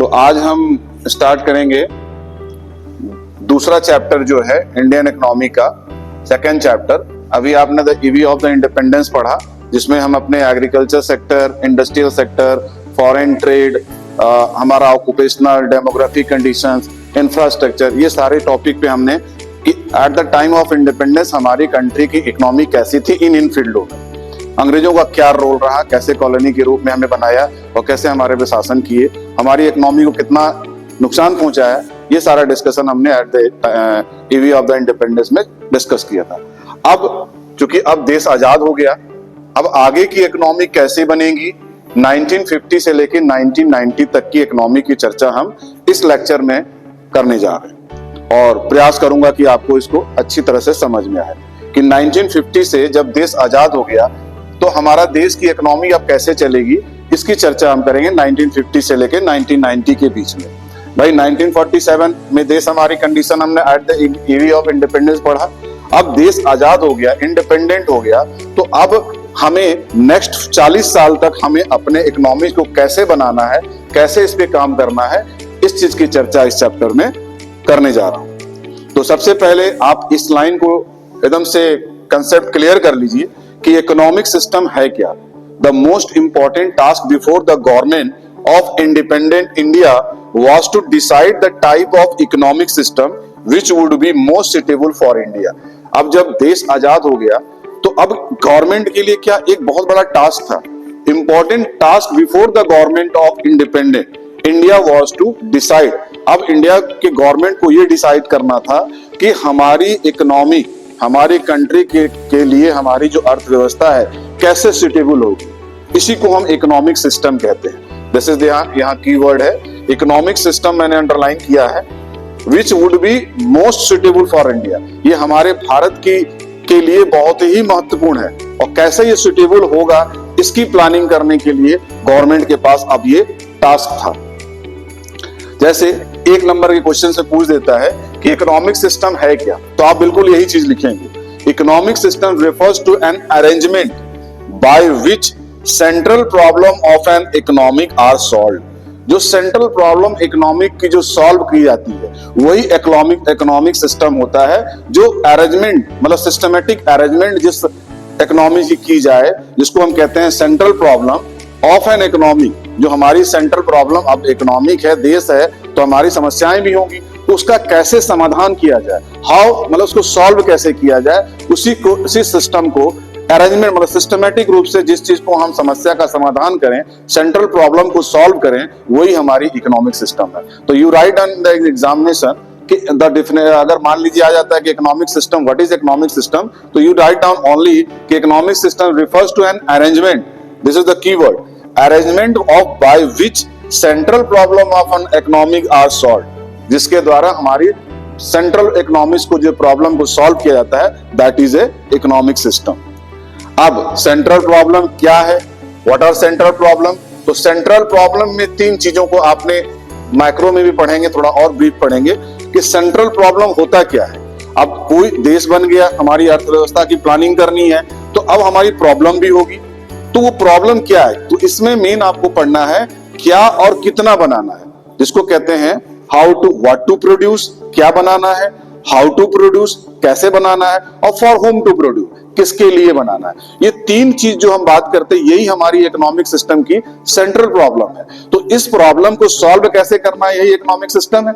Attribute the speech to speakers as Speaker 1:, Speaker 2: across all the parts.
Speaker 1: तो आज हम स्टार्ट करेंगे दूसरा चैप्टर जो है इंडियन इकोनॉमी का सेकेंड चैप्टर। अभी आपने the EV of the independence पढ़ा, जिसमें हम अपने agriculture sector, industrial sector, foreign trade, हमारा ऑक्यूपेशनल, डेमोग्राफिक कंडीशंस, इंफ्रास्ट्रक्चर, ये सारे टॉपिक पे हमने कि at the time of independence हमारी कंट्री की इकोनॉमी कैसी थी इन फील्डों में, अंग्रेजों का क्या रोल रहा, कैसे कॉलोनी के रूप में हमें बनाया और कैसे हमारे पे शासन किए, हमारी इकोनॉमी को कितना नुकसान पहुंचाया, ये सारा डिस्कशन हमने at the EV of the independence में डिस्कस किया था। अब चूंकि अब देश आजाद हो गया, अब आगे की इकोनॉमी कैसे बनेगी, 1950 से लेकर 1990 तक की इकोनॉमी की चर्चा हम इस लेक्चर में करने जा रहे हैं और प्रयास करूंगा कि आपको इसको अच्छी तरह से समझ में आए कि 1950 से जब देश आजाद हो गया तो हमारा देश की इकोनॉमी अब कैसे चलेगी, इसकी चर्चा हम करेंगे 1950 से लेकर 1990 के बीच में। भाई 1947 में देश हमारी कंडीशन हमने at the EV of independence पढ़ा। अब देश आजाद हो गया, इंडिपेंडेंट हो गया, तो अब हमें नेक्स्ट 40 साल तक हमें अपने इकोनॉमी को कैसे बनाना है, कैसे इस पे काम करना है, इस चीज की चर्चा इस चैप्टर में करने जा रहा हूं। तो सबसे पहले आप इस लाइन को एकदम से कंसेप्ट क्लियर कर लीजिए कि इकोनॉमिक सिस्टम है क्या। The most important task before the government of independent India was to decide the type of economic system which would be most suitable for India। अब जब देश आजाद हो गया तो अब गवर्नमेंट के लिए क्या एक बहुत बड़ा टास्क था, important task before the government of independent India was to decide. अब इंडिया के गवर्नमेंट को ये डिसाइड करना था कि हमारी इकोनॉमी, हमारी कंट्री के लिए हमारी जो अर्थव्यवस्था है कैसे सुटेबल होगी, इसी को हम इकोनॉमिक सिस्टम कहते हैं। दिस इज यहाँ कीवर्ड है इकोनॉमिक सिस्टम, मैंने अंडरलाइन किया है, which would be most suitable for India. ये हमारे भारत के लिए बहुत ही महत्वपूर्ण है और कैसे ये सुटेबल होगा इसकी प्लानिंग करने के लिए गवर्नमेंट के पास अब ये टास्क था। जैसे एक नंबर के क्वेश्चन से पूछ देता है कि इकोनॉमिक सिस्टम है क्या, तो आप बिल्कुल यही चीज लिखेंगे। Economic system refers to an arrangement by which central problem of an economic are solved. जो सेंट्रल प्रॉब्लम इकोनॉमिक की जो सॉल्व की जाती है वही इकोनॉमिक सिस्टम होता है। जो अरेंजमेंट मतलब सिस्टमेटिक अरेंजमेंट जिस इकोनॉमी की जाए, जिसको हम कहते हैं central problem of an economy. जो हमारी सेंट्रल प्रॉब्लम अब इकोनॉमिक है, देश है, तो हमारी समस्याएं भी होंगी, तो उसका कैसे समाधान किया जाए, हाउ मतलब उसको सॉल्व कैसे किया जाए, उसी सिस्टम को अरेंजमेंट मतलब सिस्टमेटिक रूप से जिस चीज को हम समस्या का समाधान करें, सेंट्रल प्रॉब्लम को सॉल्व करें, वही हमारी इकोनॉमिक सिस्टम है। तो you write on the examination कि अगर मान लीजिए आ जाता है कि economic system, what is economic system, तो यू राइट डाउन ओनली कि economic system refers to an arrangement, this is the keyword, arrangement of by which central problem of an economic are solved, जिसके द्वारा हमारी central economics को जो problem को solve किया जाता है, that is a economic system. अब सेंट्रल प्रॉब्लम क्या है, व्हाट आर सेंट्रल प्रॉब्लम? तो सेंट्रल प्रॉब्लम में तीन चीजों को आपने माइक्रो में भी पढ़ेंगे, थोड़ा और ब्रीफ पढ़ेंगे कि सेंट्रल प्रॉब्लम होता क्या है। अब कोई देश बन गया, हमारी अर्थव्यवस्था की प्लानिंग करनी है, तो अब हमारी प्रॉब्लम भी होगी, तो वो प्रॉब्लम क्या है, तो इसमें मेन आपको पढ़ना है क्या और कितना बनाना है, जिसको कहते हैं how to, what to produce, क्या बनाना है, हाउ टू प्रोड्यूस, कैसे बनाना है, और फॉर होम टू प्रोड्यूस, किसके लिए बनाना है। ये तीन चीज जो हम बात करते हैं, यही हमारी इकोनॉमिक सिस्टम की सेंट्रल प्रॉब्लम है। तो इस प्रॉब्लम को सॉल्व कैसे करना है, यही इकोनॉमिक सिस्टम है।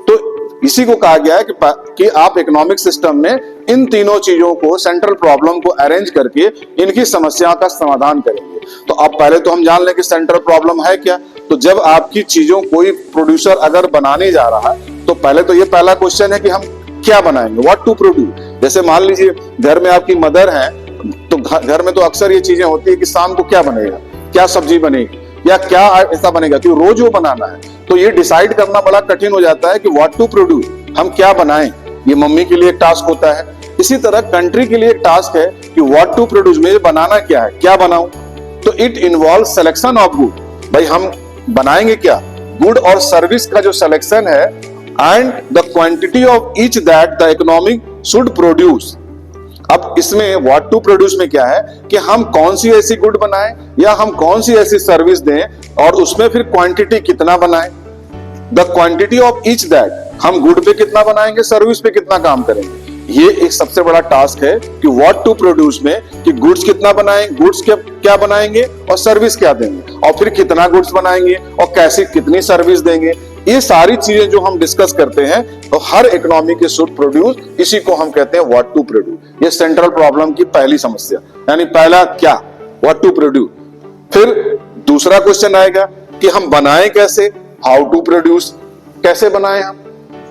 Speaker 1: तो इसी को कहा गया है कि आप इकोनॉमिक सिस्टम में इन तीनों चीजों को, सेंट्रल प्रॉब्लम को अरेंज करके इनकी समस्या का समाधान करेंगे। तो अब पहले तो हम जान लें कि सेंट्रल प्रॉब्लम है क्या। तो जब आपकी चीजों कोई प्रोड्यूसर अगर बनाने जा रहा है, तो पहले तो ये पहला क्वेश्चन है कि हम क्या बनाएंगे, व्हाट टू प्रोड्यूस। जैसे मान लीजिए घर में आपकी मदर है, तो घर में तो अक्सर ये चीजें होती है कि शाम को क्या बनेगा, क्या सब्जी बनेगी या क्या ऐसा बनेगा कि रोज वो बनाना है। तो ये डिसाइड करना बड़ा कठिन हो जाता है कि व्हाट टू प्रोड्यूस, हम क्या बनाएं। ये मम्मी के लिए एक टास्क होता है। इसी तरह कंट्री के लिए एक टास्क है कि व्हाट टू प्रोड्यूस, मुझे बनाना क्या है, क्या बनाऊं। तो it involve selection of good. भाई हम बनाएंगे क्या, गुड और सर्विस का जो सिलेक्शन है, and the quantity of each that the economic should produce. अब इसमें व्हाट टू प्रोड्यूस में क्या है कि हम कौन सी ऐसी गुड बनाएं या हम कौन सी ऐसी सर्विस दें और उसमें फिर क्वांटिटी कितना बनाएं। The quantity of each that, हम गुड पे कितना बनाएंगे, सर्विस पे कितना काम करेंगे। ये एक सबसे बड़ा टास्क है कि व्हाट टू प्रोड्यूस में, कि गुड्स कितना बनाएंगे, गुड्स क्या बनाएंगे और सर्विस क्या देंगे, और फिर कितना गुड्स बनाएंगे और कैसे कितनी सर्विस देंगे। ये सारी चीजें जो हम डिस्कस करते हैं तो हर इकोनॉमी के शुड प्रोड्यूस, इसी को हम कहते हैं व्हाट टू प्रोड्यूस। ये सेंट्रल प्रॉब्लम की पहली समस्या, यानी पहला क्या, व्हाट टू प्रोड्यूस। फिर दूसरा क्वेश्चन आएगा कि हम बनाएं कैसे, हाउ टू प्रोड्यूस, कैसे बनाएं हम।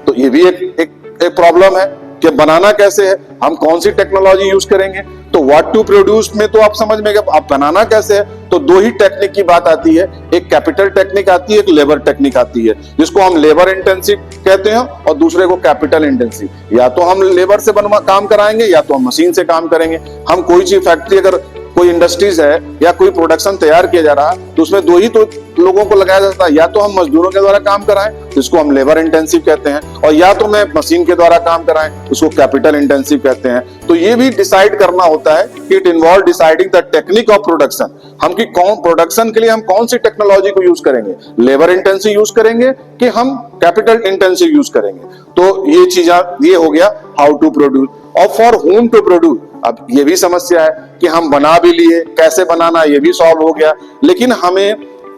Speaker 1: तो ये भी एक प्रॉब्लम है कि बनाना कैसे है, हम कौन सी टेक्नोलॉजी यूज करेंगे। तो व्हाट टू प्रोड्यूस में तो आप समझ में गए, आप बनाना कैसे है, तो दो ही टेक्निक की बात आती है, एक कैपिटल टेक्निक आती है, एक लेबर टेक्निक आती है, जिसको हम लेबर इंटेंसिव कहते हैं और दूसरे को कैपिटल इंटेंसिव। या तो हम लेबर से काम कराएंगे या तो हम मशीन से काम करेंगे। हम कोई चीज फैक्ट्री, अगर कोई इंडस्ट्रीज है या कोई प्रोडक्शन तैयार किया जा रहा है तो उसमें दो ही तो लोगों को लगाया जाता है, या तो हम मजदूरों के द्वारा काम कराएं जिसको हम लेबर इंटेंसिव कहते हैं, और या तो मैं मशीन के द्वारा काम कराएं उसको कैपिटल इंटेंसिव कहते हैं। तो ये भी डिसाइड करना होता है कि it involve deciding the technique of production, हम की कौन प्रोडक्शन के लिए हम कौन सी टेक्नोलॉजी को यूज करेंगे, लेबर इंटेंसिव यूज करेंगे कि हम कैपिटल इंटेंसिव यूज करेंगे। तो ये चीज ये हो गया हाउ टू प्रोड्यूस। और फॉर होम टू प्रोड्यूस, अब ये भी समस्या है कि हम बना भी लिए, कैसे बनाना ये भी सॉल्व हो गया, लेकिन हमें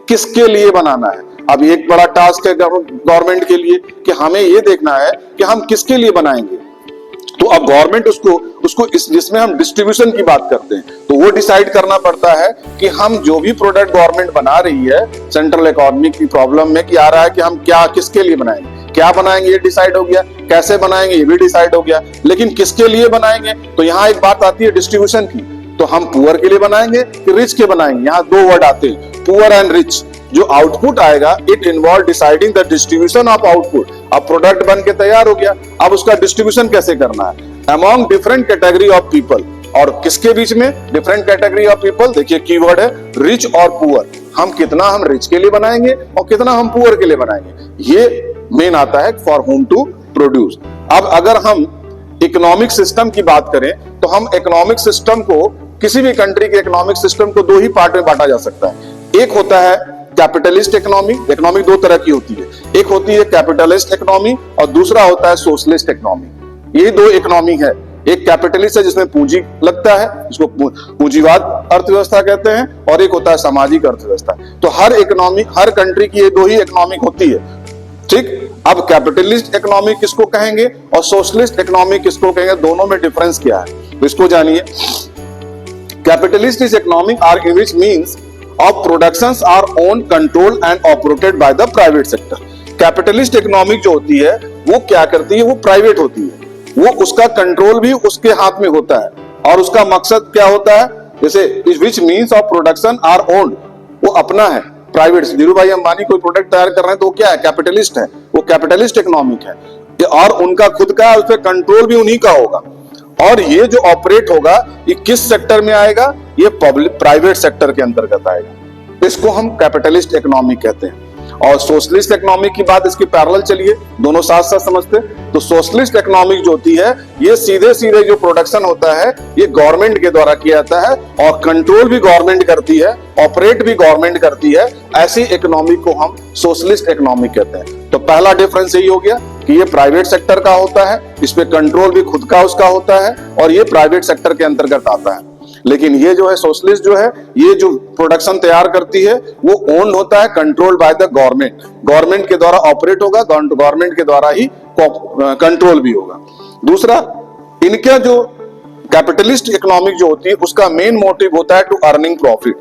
Speaker 1: किसके लिए बनाना है। अब एक बड़ा टास्क है गवर्नमेंट के लिए कि हमें ये देखना है कि हम किसके लिए बनाएंगे। तो अब गवर्नमेंट उसको जिसमें हम डिस्ट्रीब्यूशन की बात करते हैं, तो वो डिसाइड करना पड़ता है कि हम जो भी प्रोडक्ट गवर्नमेंट बना रही है सेंट्रल इकोनॉमी की प्रॉब्लम में कि आ रहा है कि हम क्या किसके लिए बनाएंगे, क्या बनाएंगे ये डिसाइड हो गया, कैसे बनाएंगे ये भी डिसाइड हो गया, लेकिन किसके लिए बनाएंगे। तो यहाँ एक बात आती है डिस्ट्रीब्यूशन की, तो हम पुअर के लिए बनाएंगे कि रिच के बनाएंगे। यहाँ दो वर्ड आते हैं, पुअर एंड रिच। जो आउटपुट आएगा it involve deciding the distribution of output. अब प्रोडक्ट बन के तैयार हो गया, अब उसका डिस्ट्रीब्यूशन कैसे करना है among different category of people, और किसके बीच में, डिफरेंट कैटेगरी ऑफ पीपल। देखिए कीवर्ड है रिच और पुअर, हम कितना हम रिच के लिए बनाएंगे और कितना हम पुअर के लिए बनाएंगे, ये मेन आता है फॉर होम टू प्रोड्यूस। अब अगर हम इकोनॉमिक सिस्टम की बात करें तो हम इकोनॉमिक सिस्टम को, किसी भी कंट्री के इकोनॉमिक सिस्टम को दो ही पार्ट में बांटा जा सकता है। एक होता है कैपिटलिस्ट इकोनॉमी, इकोनॉमी दो तरह की होती है, एक होती है कैपिटलिस्ट इकोनॉमी और दूसरा होता है सोशलिस्ट इकोनॉमी। ये दो इकोनॉमी है, एक कैपिटलिस्ट है जिसमें पूंजी लगता है, इसको पूंजीवाद अर्थव्यवस्था कहते हैं, और एक होता है सामाजिक अर्थव्यवस्था। तो हर इकोनॉमी, हर कंट्री की ये दो ही इकोनॉमिक होती है, ठीक। अब कैपिटलिस्ट इकोनॉमी किसको कहेंगे और सोशलिस्ट इकोनॉमी किसको कहेंगे, दोनों में डिफरेंस क्या है, तो इसको जानिए। Capitalist is economic are in which means of productions are owned, controlled and operated by the private sector। Capitalist economic जो होती है वो क्या करती है, वो प्राइवेट होती है, वो उसका कंट्रोल भी उसके हाथ में होता है और उसका मकसद क्या होता है, जैसे which means of production are owned, वो अपना है, प्राइवेट। धीरू भाई अंबानी कोई प्रोडक्ट तैयार कर रहे हैं तो वो क्या है, कैपिटलिस्ट है, वो कैपिटलिस्ट इकोनॉमिक है, और उनका खुद का उस पर कंट्रोल भी उन्हीं का होगा। और ये जो ऑपरेट होगा ये किस सेक्टर में आएगा, ये पब्लिक प्राइवेट सेक्टर के अंतर्गत आएगा, इसको हम कैपिटलिस्ट इकोनॉमी कहते हैं। और सोशलिस्ट इकोनॉमी की बात इसकी पैरेलल चलिए, दोनों साथ साथ समझते। तो सोशलिस्ट इकोनॉमिक जो होती है ये सीधे सीधे जो प्रोडक्शन होता है ये गवर्नमेंट के द्वारा किया जाता है और कंट्रोल भी गवर्नमेंट करती है, ऑपरेट भी गवर्नमेंट करती है, ऐसी इकोनॉमी को हम सोशलिस्ट इकोनॉमी कहते हैं। तो पहला डिफरेंस यही हो गया कि ये प्राइवेट सेक्टर का होता है, इस पे कंट्रोल भी खुद का उसका होता है और ये प्राइवेट सेक्टर के अंतर्गत आता है। लेकिन ये जो है सोशलिस्ट जो है, ये जो प्रोडक्शन तैयार करती है वो ओन्ड होता है, control by the government, government के द्वारा ऑपरेट होगा, गवर्नमेंट के द्वारा ही कंट्रोल भी होगा। दूसरा, इनका जो कैपिटलिस्ट इकोनॉमिक जो होती है उसका मेन मोटिव होता है टू अर्निंग प्रॉफिट,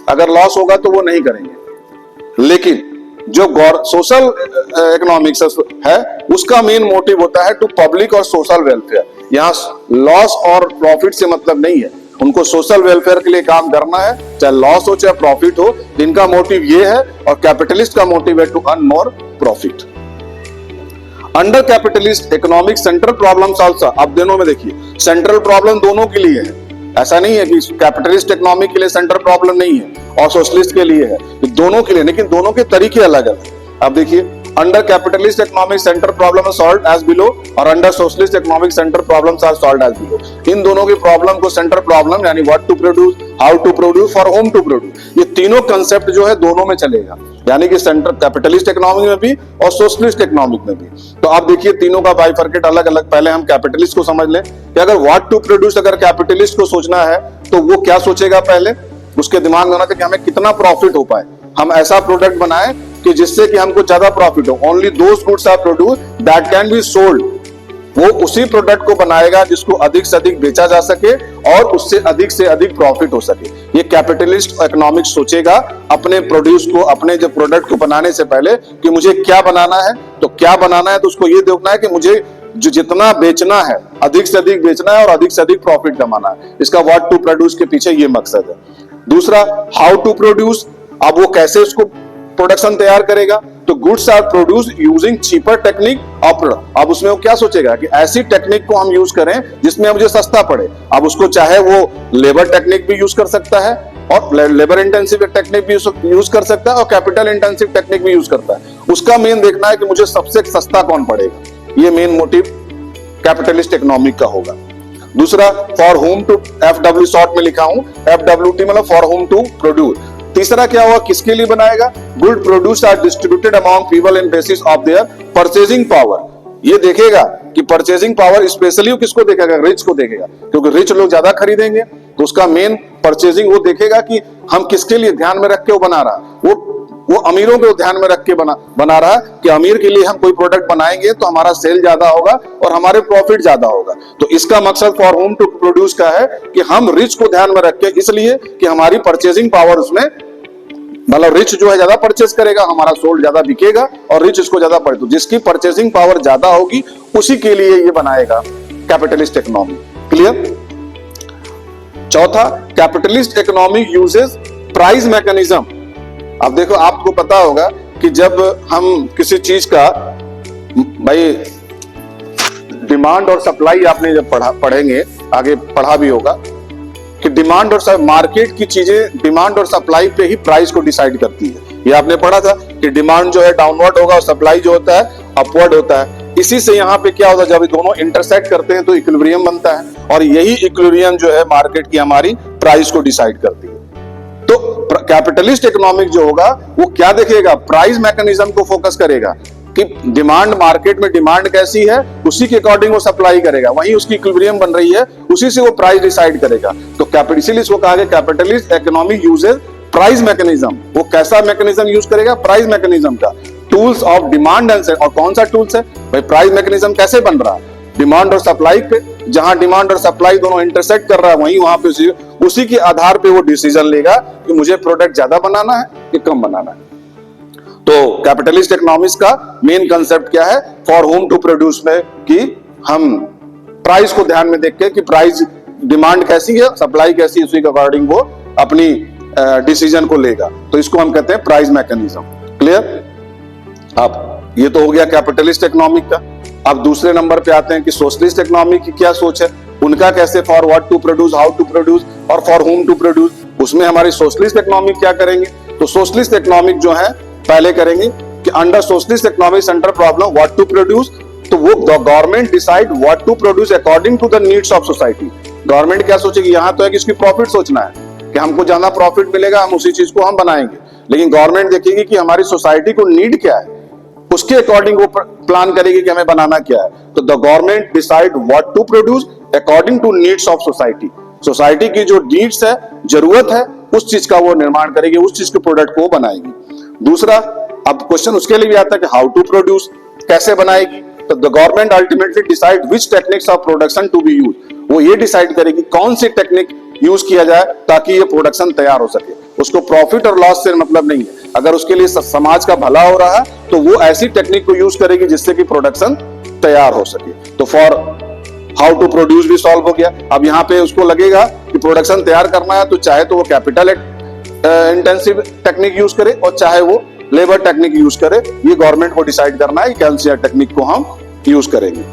Speaker 1: अगर लॉस होगा तो वो नहीं करेंगे। लेकिन जो सोशल इकोनॉमिक्स है उसका मेन मोटिव होता है टू पब्लिक और सोशल वेलफेयर। यहाँ लॉस और प्रॉफिट से मतलब नहीं है, उनको सोशल वेलफेयर के लिए काम करना है, चाहे लॉस हो चाहे प्रॉफिट हो, इनका मोटिव ये है। और कैपिटलिस्ट का मोटिव है to earn more profit. Under capitalist economic central problems also, अब दोनों में देखिए सेंट्रल प्रॉब्लम दोनों के लिए है, ऐसा नहीं है कि कैपिटलिस्ट इकोनॉमी के लिए सेंट्रल प्रॉब्लम नहीं है और सोशलिस्ट के लिए है, दोनों के लिए, लेकिन दोनों के तरीके अलग अलग। अब देखिए, under capitalist economic centre problem solved as below और under socialist economic centre problems are solved as below. इन दोनों की प्रॉब्लम को सेंटर प्रॉब्लम यानी what to produce, how to produce और होम टू प्रोड्यूस, ये तीनों कंसेप्ट जो है दोनों में चलेगा। यानी कि सेंटर कैपिटलिस्ट इकोनॉमी में भी और सोशलिस्ट इकोनॉमिक में भी। तो आप देखिए तीनों का बाइफरकेट अलग अलग। पहले हम कैपिटलिस्ट को समझ लें कि अगर व्हाट टू प्रोड्यूस अगर कैपिटलिस्ट को सोचना है तो वो क्या सोचेगा, पहले उसके दिमाग में होना चाहिए कि हमें कितना प्रॉफिट हो पाए, हम ऐसा प्रोडक्ट बनाएं कि जिससे कि हमको ज्यादा प्रॉफिट हो। Only those goods are produce that can be sold. वो उसी प्रोडक्ट को बनाएगा जिसको अधिक से अधिक बेचा जा सके और उससे अधिक प्रॉफिट हो सके। ये कैपिटलिस्ट इकोनॉमिक्स सोचेगा अपने प्रोड्यूस को, अपने जो प्रोडक्ट को बनाने से पहले कि मुझे क्या बनाना है। तो क्या बनाना है तो उसको ये देखना है कि मुझे जो जितना बेचना है अधिक से अधिक बेचना है और अधिक से अधिक प्रॉफिट कमाना है। इसका व्हाट टू प्रोड्यूस के पीछे ये मकसद है। दूसरा हाउ टू प्रोड्यूस, अब वो कैसे उसको प्रोडक्शन तैयार करेगा। तो goods are produce using cheaper technique. अब उसमें वो क्या सोचेगा कि ऐसी टेक्निक को हम यूज करें जिसमें मुझे सस्ता पड़े। अब उसको चाहे वो लेबर टेक्निक भी यूज कर सकता है और लेबर इंटेंसिव टेक्निक भी यूज कर सकता है और कैपिटल इंटेंसिव टेक्निक भी यूज करता है। उसका मेन देखना है कि मुझे सबसे सस्ता कौन पड़ेगा। ये मेन मोटिव कैपिटलिस्ट इकोनॉमिक का होगा। दूसरा for whom to, FW short में लिखा हूं, FWT मतलब फॉर होम टू प्रोड्यूस। तीसरा क्या हुआ, किसके लिए बनाएगा, good produce are distributed among people in basis of their purchasing power. ये देखेगा कि परचेजिंग पावर स्पेशली किसको देखेगा, रिच को देखेगा, क्योंकि रिच लोग ज्यादा खरीदेंगे। तो उसका मेन परचेजिंग वो देखेगा कि हम किसके लिए ध्यान में रख के वो बना रहा। वो अमीरों को ध्यान में रख के बना रहा कि अमीर के लिए हम कोई प्रोडक्ट बनाएंगे तो हमारा सेल ज्यादा होगा और हमारे प्रॉफिट ज्यादा होगा। तो इसका मकसद फॉर होम टू प्रोड्यूस का है कि हम रिच को ध्यान में रख के, इसलिए कि हमारी परचेजिंग पावर उसमें, मतलब रिच जो है ज्यादा परचेज करेगा, हमारा सोल्ड ज्यादा बिकेगा और रिच इसको ज्यादा पड़े। तो जिसकी परचेजिंग पावर ज्यादा होगी उसी के लिए ये बनाएगा कैपिटलिस्ट इकोनॉमी। क्लियर। चौथा, capitalist economy uses price mechanism. अब देखो आपको पता होगा कि जब हम किसी चीज का, भाई डिमांड और सप्लाई आपने जब पढ़ेंगे, आगे पढ़ा भी होगा कि डिमांड और मार्केट की चीजें डिमांड और सप्लाई पे ही प्राइस को डिसाइड करती है। ये आपने पढ़ा था कि डिमांड जो है डाउनवर्ड होगा और सप्लाई जो होता है अपवर्ड होता है। इसी से यहाँ पे क्या होता है, जब ये दोनों इंटरसेक्ट करते हैं तो इक्विलिब्रियम बनता है और यही इक्विलिब्रियम जो है मार्केट की हमारी प्राइस को डिसाइड करती है। तो कैपिटलिस्ट इकोनॉमिक जो होगा वो क्या देखेगा, प्राइस मैकेनिज्म को फोकस करेगा कि डिमांड, मार्केट में डिमांड कैसी है उसी के अकॉर्डिंग वो सप्लाई करेगा, वहीं उसकी इक्विलिब्रियम बन रही है, उसी से वो प्राइस डिसाइड करेगा। तो कैपिटलिस्ट को कहा गया capitalist economy uses price mechanism. वो कैसा मैकेनिज्म यूज करेगा, प्राइस मैकेनिज्म का। टूल्स ऑफ डिमांड एंड, और कौन सा टूल्स है भाई, प्राइस मैकेनिज्म कैसे बन रहा है, डिमांड और सप्लाई पे, जहां डिमांड और सप्लाई दोनों इंटरसेक्ट कर रहा है वहीं वहां पे उसी के आधार पे वो डिसीजन लेगा कि मुझे प्रोडक्ट ज्यादा बनाना है कि कम बनाना है। तो कैपिटलिस्ट इकोनॉमिक्स का मेन कंसेप्ट क्या है, फॉर होम टू प्रोड्यूस में, कि हम प्राइस को ध्यान में देख के कि प्राइस, डिमांड कैसी है, सप्लाई कैसी है, उसी के अकॉर्डिंग वो अपनी डिसीजन को लेगा। तो इसको हम कहते हैं प्राइस मैकेनिज्म। क्लियर। अब ये तो हो गया कैपिटलिस्ट इकोनॉमिक का। अब दूसरे नंबर पे आते हैं कि सोशलिस्ट इकोनॉमी की क्या सोच है, उनका कैसे for what to produce, how to produce और फॉर होम टू प्रोड्यूस। उसमें हमारी सोशलिस्ट इकोनॉमिक क्या करेंगे, तो सोशलिस्ट इकोनॉमिक जो है पहले करेंगे कि under socialist economic centre problem what to produce, तो वो government decide what to produce according to the needs of society. Government क्या सोचेगी, यहाँ तो है कि इसकी प्रॉफिट सोचना है कि हमको ज्यादा प्रॉफिट मिलेगा, हम उसी चीज को हम बनाएंगे, लेकिन गवर्नमेंट देखेगी कि हमारी सोसाइटी को नीड क्या है, उसके अकॉर्डिंग वो प्लान करेगी कि हमें बनाना क्या है। तो the government decide what to produce according to needs of society. Society की जो नीड्स है, जरूरत है, उस चीज का वो निर्माण करेगी, उस चीज के प्रोडक्ट को बनाएगी। दूसरा, अब क्वेश्चन उसके लिए भी आता है कि हाउ टू प्रोड्यूस, कैसे बनाएगी। तो the government ultimately decide which techniques of production to be use. वो ये डिसाइड करेगी कौन सी टेक्निक यूज किया जाए ताकि ये प्रोडक्शन तैयार हो सके। उसको प्रॉफिट और लॉस से मतलब नहीं है, अगर उसके लिए समाज का भला हो रहा है तो वो ऐसी टेक्निक को यूज करेगी जिससे कि प्रोडक्शन तैयार हो सके। तो फॉर हाउ टू प्रोड्यूस भी सॉल्व हो गया। अब यहाँ पे उसको लगेगा कि प्रोडक्शन तैयार करना है तो चाहे तो वो कैपिटल इंटेंसिव टेक्निक यूज करे और चाहे वो लेबर टेक्निक यूज करे, ये गवर्नमेंट को डिसाइड करना है कि कौन सी टेक्निक को हम यूज करेंगे।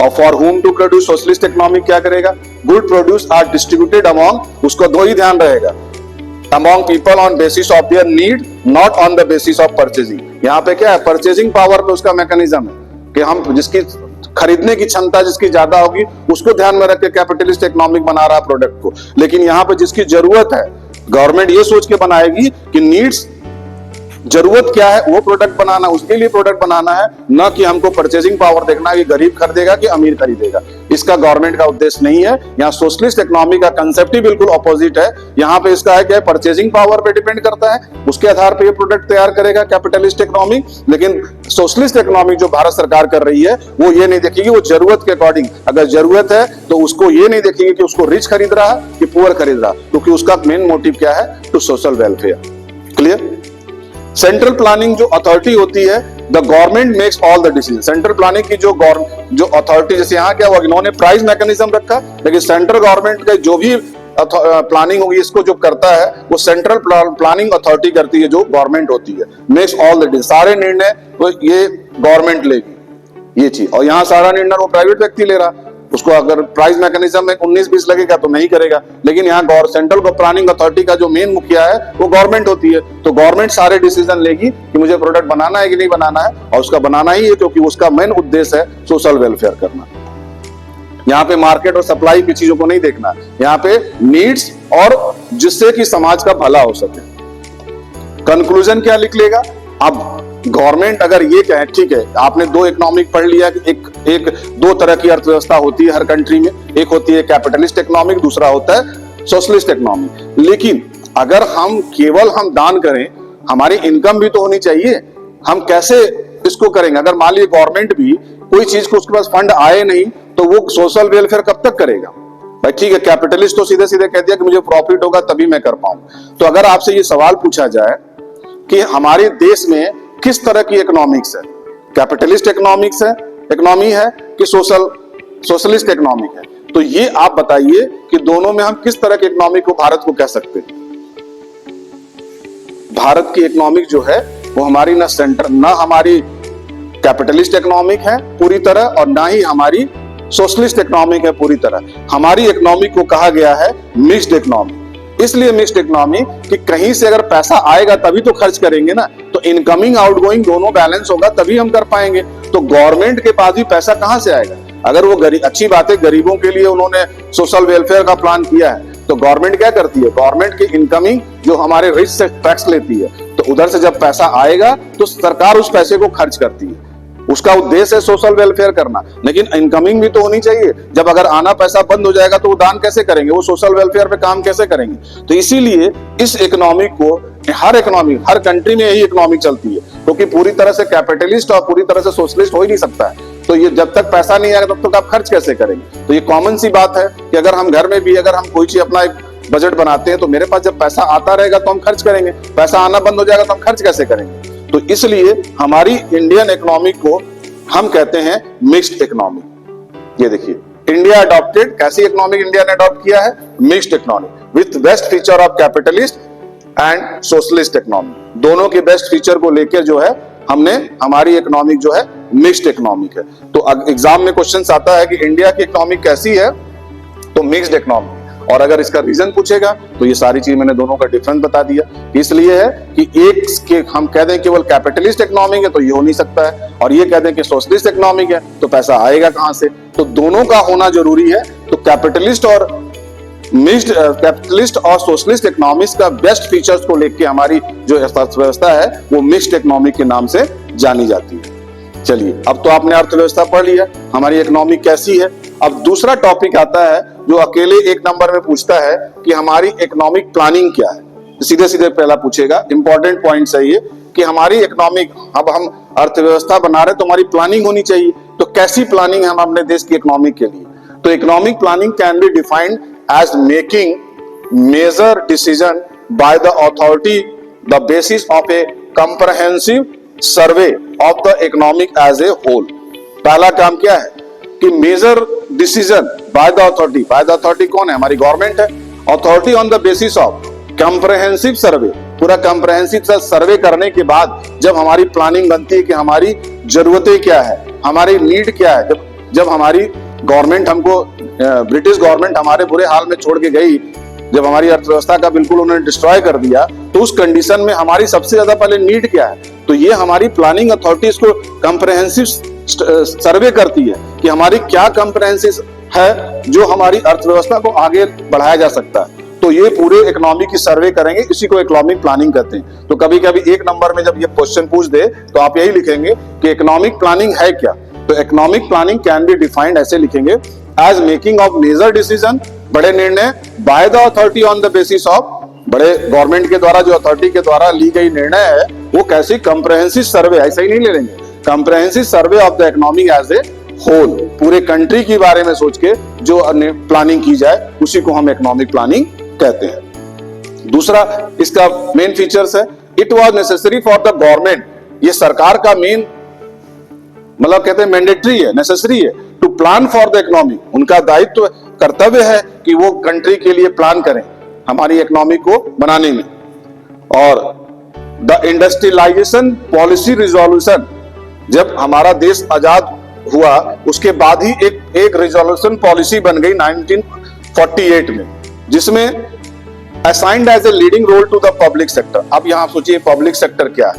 Speaker 1: और for whom to produce socialist economy क्या करेगा, good produce are distributed among, उसको दो ही ध्यान रहेगा, among people on basis of their need, not on the basis of purchasing। यहाँ पे क्या है, परचेजिंग पावर पे उसका मैकेनिज्म है कि हम जिसकी खरीदने की क्षमता जिसकी ज्यादा होगी उसको ध्यान में रख के कैपिटलिस्ट इकोनॉमिक बना रहा है प्रोडक्ट को। लेकिन यहाँ पे जिसकी जरूरत है, गवर्नमेंट ये सोच के बनाएगी कि नीड्स जरूरत क्या है वो प्रोडक्ट बनाना, उसके लिए प्रोडक्ट बनाना है, न कि हमको परचेजिंग पावर देखना है कि गरीब खरीदेगा कि अमीर खरीदेगा। इसका गवर्नमेंट का उद्देश्य नहीं है। यहाँ सोशलिस्ट इकोनॉमी का कंसेप्ट ही बिल्कुल ऑपोजिट है। यहाँ पे इसका है क्या, परचेजिंग पावर पे डिपेंड करता है, उसके आधार पे ये प्रोडक्ट तैयार करेगा कैपिटलिस्ट इकोनॉमी। लेकिन सोशलिस्ट इकोनॉमी जो भारत सरकार कर रही है वो ये नहीं देखेगी, वो जरूरत के अकॉर्डिंग, अगर जरूरत है तो उसको ये नहीं देखेगी कि उसको रिच खरीद रहा कि पुअर खरीद रहा, क्योंकि उसका मेन मोटिव क्या है, to social welfare. Clear? Central planning जो अथॉरिटी होती है, the government makes all the decision. Central planning की जो अथॉरिटी, जैसे यहाँ क्या हुआ, इन्होंने प्राइस मैकेनिज्म रखा, लेकिन सेंट्रल गवर्नमेंट का जो भी प्लानिंग होगी इसको जो करता है वो सेंट्रल प्लानिंग अथॉरिटी करती है, जो गवर्नमेंट होती है। मेक्स ऑल द डिसीजन, सारे निर्णय वो ये गवर्नमेंट लेगी ये चीज, और यहाँ सारा निर्णय वो प्राइवेट व्यक्ति ले रहा। उसको अगर प्राइस मैकेनिज्म में 19-20 लगेगा तो नहीं करेगा, लेकिन यहाँ सेंट्रल प्लानिंग अथॉरिटी का जो मेन मुखिया है वो गवर्नमेंट होती है, तो गवर्नमेंट सारे डिसीजन लेगी कि मुझे प्रोडक्ट बनाना है कि नहीं बनाना है, और उसका बनाना ही है क्योंकि उसका मेन उद्देश्य है सोशल वेलफेयर करना। यहाँ पे मार्केट और सप्लाई की चीजों को नहीं देखना, यहाँ पे नीड्स और जिससे कि समाज का भला हो सके। कंक्लूजन क्या लिख लेगा? अब गवर्नमेंट अगर ये कहे, ठीक है आपने दो इकोनॉमिक पढ़ लिया कि एक दो तरह की अर्थव्यवस्था होती है हर कंट्री में, एक होती है कैपिटलिस्ट इकोनॉमिक, दूसरा होता है सोशलिस्ट इकोनॉमिक। लेकिन अगर हम केवल दान करें, हमारी इनकम भी तो होनी चाहिए, हम कैसे इसको करेंगे? अगर मान लीजिए गवर्नमेंट भी कोई चीज को उसके पास फंड आए नहीं तो वो सोशल वेलफेयर कब तक करेगा? भाई ठीक है, कैपिटलिस्ट तो सीधे सीधे कह दिया कि मुझे प्रॉफिट होगा तभी मैं कर पाऊं। तो अगर आपसे ये सवाल पूछा जाए कि हमारे देश में किस तरह की इकोनॉमिक्स है, कैपिटलिस्ट इकोनॉमिक्स है, इकोनॉमी है कि सोशलिस्ट इकोनॉमिक है, तो ये आप बताइए कि दोनों में हम किस तरह के इकोनॉमिक को भारत को कह सकते हैं? भारत की इकोनॉमिक जो है वो हमारी ना हमारी कैपिटलिस्ट इकोनॉमिक है पूरी तरह, और ना ही हमारी सोशलिस्ट इकोनॉमिक है पूरी तरह। हमारी इकोनॉमिक को कहा गया है मिक्स्ड इकोनॉमी। इसलिए मिक्स्ड इकोनॉमी कि कहीं से अगर पैसा आएगा तभी तो खर्च करेंगे ना, तो इनकमिंग आउटगोइंग दोनों बैलेंस होगा तभी हम कर पाएंगे। तो गवर्नमेंट के पास भी पैसा कहां से आएगा? अगर वो अच्छी बात है, गरीबों के लिए उन्होंने सोशल वेलफेयर का प्लान किया है, तो गवर्नमेंट क्या करती है? गवर्नमेंट की इनकमिंग जो हमारे रिच से टैक्स लेती है, तो उधर से जब पैसा आएगा तो सरकार उस पैसे को खर्च करती है, उसका उद्देश्य है सोशल वेलफेयर करना। लेकिन इनकमिंग भी तो होनी चाहिए। जब अगर आना पैसा बंद हो जाएगा तो वो दान कैसे करेंगे, वो सोशल वेलफेयर पे काम कैसे करेंगे? तो इसीलिए इस इकोनॉमिक को हर कंट्री में यही इकोनॉमिक चलती है, क्योंकि पूरी तरह से कैपिटलिस्ट और पूरी तरह से सोशलिस्ट हो ही नहीं सकता है। तो ये जब तक पैसा नहीं आएगा तब तक आप खर्च कैसे करेंगे? तो ये कॉमन सी बात है कि अगर हम घर में भी अगर हम कोई चीज अपना एक बजट बनाते हैं तो मेरे पास जब पैसा आता रहेगा तो हम खर्च करेंगे, पैसा आना बंद हो जाएगा तो हम खर्च कैसे करेंगे? तो इसलिए हमारी इंडियन इकोनॉमिक को हम कहते हैं मिक्स्ड इकोनॉमी। ये देखिए, इंडिया अडॉप्टेड, कैसी इकोनॉमिक इंडिया ने अडॉप्ट किया है? Mixed economy with best feature of capitalist and socialist economy. दोनों के बेस्ट फीचर को लेकर जो है हमने हमारी इकोनॉमिक जो है मिक्स्ड इकोनॉमिक है। तो एग्जाम में क्वेश्चन आता है कि इंडिया की इकोनॉमिक कैसी है, तो मिक्स्ड इकोनॉमी। और अगर इसका रीजन पूछेगा तो ये सारी चीज मैंने दोनों का डिफरेंस बता दिया। इसलिए है कि एक के हम कह दें केवल कैपिटलिस्ट इकोनॉमिक है तो ये हो नहीं सकता है, और ये कह दें कि सोशलिस्ट इकोनॉमिक है तो पैसा आएगा कहां से? तो दोनों का होना जरूरी है। तो कैपिटलिस्ट और सोशलिस्ट इकोनॉमिक्स का बेस्ट फीचर्स को लेके हमारी जो अर्थव्यवस्था है वो मिक्स्ड इकोनॉमिक के नाम से जानी जाती है। चलिए, अब तो आपने अर्थव्यवस्था पढ़ लिया, हमारी इकोनॉमिक कैसी है। अब दूसरा टॉपिक आता है जो अकेले एक नंबर में पूछता है कि हमारी इकोनॉमिक प्लानिंग क्या है। सीधे सीधे पहला पूछेगा, इंपॉर्टेंट पॉइंट है ये कि हमारी इकोनॉमिक, अब हम अर्थव्यवस्था बना रहे तो हमारी प्लानिंग होनी चाहिए। तो कैसी प्लानिंग हम अपने देश की इकोनॉमिक के लिए? तो economic planning can be defined as making major decision by the authority the basis of a comprehensive survey of the economic as a whole. पहला काम क्या है कि major decision by the authority. By the authority कौन है? हमारी government है। Authority on the basis of comprehensive survey, पूरा कंप्रहेंसिव सर्वे करने के बाद जब हमारी प्लानिंग बनती है कि हमारी जरूरतें क्या है, हमारी नीड क्या है। जब हमारी गवर्नमेंट हमको, ब्रिटिश गवर्नमेंट हमारे बुरे हाल में छोड़ के गई, जब हमारी अर्थव्यवस्था का बिल्कुल उन्होंने डिस्ट्रॉय कर दिया, तो उस कंडीशन में हमारी सबसे ज्यादा पहले नीड क्या है? तो ये हमारी प्लानिंग अथॉरिटी इसको कंप्रहेंसिव सर्वे करती है कि हमारी क्या कंप्रहेंसिव है जो हमारी अर्थव्यवस्था को आगे बढ़ाया जा सकता है। तो ये पूरे इकोनॉमी की सर्वे करेंगे, इसी को इकोनॉमिक प्लानिंग कहते हैं। तो कभी कभी एक नंबर में जब ये क्वेश्चन पूछ दे तो आप यही लिखेंगे कि इकोनॉमिक प्लानिंग है क्या। तो economic planning can be defined, ऐसे लिखेंगे, as making of major decision, बड़े निर्णय, by the authority on the basis of, बड़े गवर्नमेंट के द्वारा, जो अथॉरिटी के द्वारा ली गई निर्णय है वो कैसी, कंप्रहेंसिव सर्वे, ऐसा ही नहीं ले लेंगे, comprehensive survey of the economy as a whole, पूरे कंट्री के बारे में सोच के जो प्लानिंग की जाए उसी को हम इकोनॉमिक प्लानिंग कहते हैं। दूसरा इसका मेन फीचर्स है, it was necessary for the government, ये सरकार का मेन मतलब कहते हैं मैंडेटरी है, नेसेसरी है, to plan for the economy, उनका दायित्व कर्तव्य है कि वो कंट्री के लिए प्लान करें हमारी इकोनॉमी को बनाने में। और द इंडस्ट्रियलाइजेशन पॉलिसी रिजोल्यूशन, जब हमारा देश आजाद हुआ उसके बाद ही एक रिजोल्यूशन पॉलिसी बन गई 1948 में, जिसमें assigned as a leading role to the public sector. अब यहां सोचिए पब्लिक सेक्टर क्या है।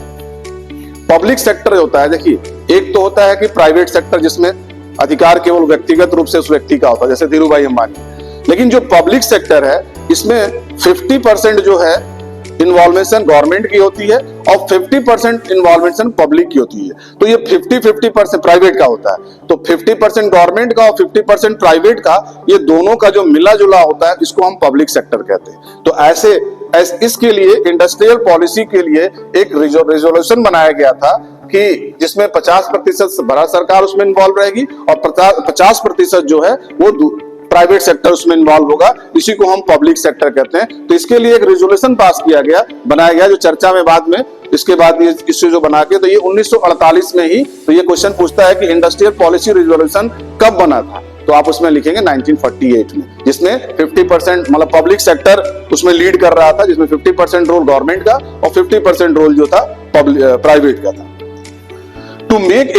Speaker 1: पब्लिक सेक्टर होता है, देखिए, एक तो होता है कि प्राइवेट सेक्टर जिसमें अधिकार केवल व्यक्तिगत रूप से उस व्यक्ति का होता है, जैसे धीरूभाई अंबानी। लेकिन जो पब्लिक सेक्टर है इसमें 50% जो है इन्वॉल्वेशन गवर्नमेंट की होती है और 50% इन्वॉल्वेशन पब्लिक की होती है। तो ये 50-50% प्राइवेट का होता है, तो 50% गवर्नमेंट का और 50% प्राइवेट का, ये दोनों का जो मिला जुला होता है इसको हम पब्लिक सेक्टर कहते हैं। तो ऐसे इसके लिए इंडस्ट्रियल पॉलिसी के लिए एक रिजोल्यूशन बनाया गया था कि जिसमें 50% भारत सरकार उसमें इन्वॉल्व रहेगी और 50% जो है वो प्राइवेट सेक्टर उसमें इन्वॉल्व होगा, इसी को हम पब्लिक सेक्टर कहते हैं। तो इसके लिए एक रेजोल्यूशन पास किया गया, बनाया गया, जो चर्चा में बाद में इसके बाद ये इश्यू जो बना के, तो ये 1948 में ही, तो ये क्वेश्चन पूछता है कि इंडस्ट्रियल पॉलिसी रेजोल्यूशन कब बना था, तो आप उसमें लिखेंगे 1948 में, जिसमें 50% मतलब पब्लिक सेक्टर उसमें लीड कर रहा था, जिसमें 50% रोल गवर्नमेंट का और 50% रोल जो था प्राइवेट का था। टू मेक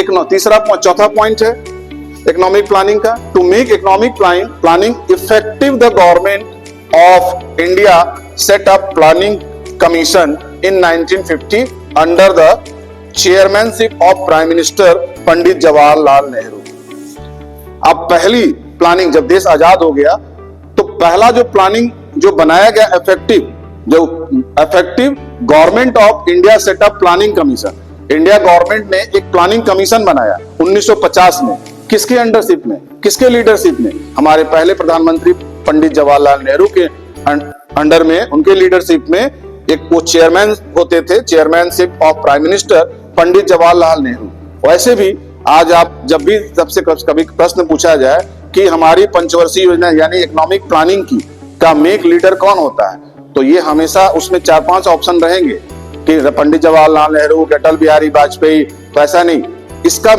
Speaker 1: चौथा पॉइंट है इकोनॉमिक प्लानिंग का, to make economic planning effective the government of India set up planning commission in 1950 under the chairmanship of prime minister Pandit Jawaharlal Nehru. अब पहली प्लानिंग, जब देश आजाद हो गया तो पहला जो प्लानिंग जो बनाया गया effective government of India set up planning commission, India government ने एक प्लानिंग कमीशन बनाया 1950 में। किसके अंडरशिप में, किसके लीडरशिप में, हमारे पहले प्रधानमंत्री पंडित जवाहरलाल नेहरू के अंडर में, उनके लीडरशिप में एक वो चेयरमैन होते थे, chairmanship of prime minister Pandit Jawaharlal Nehru. वैसे भी आज आप जब भी सबसे कभी प्रश्न पूछा जाए कि हमारी पंचवर्षीय योजना यानी इकोनॉमिक प्लानिंग की का मेक लीडर कौन होता है, तो ये हमेशा उसमें 4-5 ऑप्शन रहेंगे कि पंडित जवाहरलाल नेहरू, अटल बिहारी वाजपेयी, तो ऐसा नहीं। इसका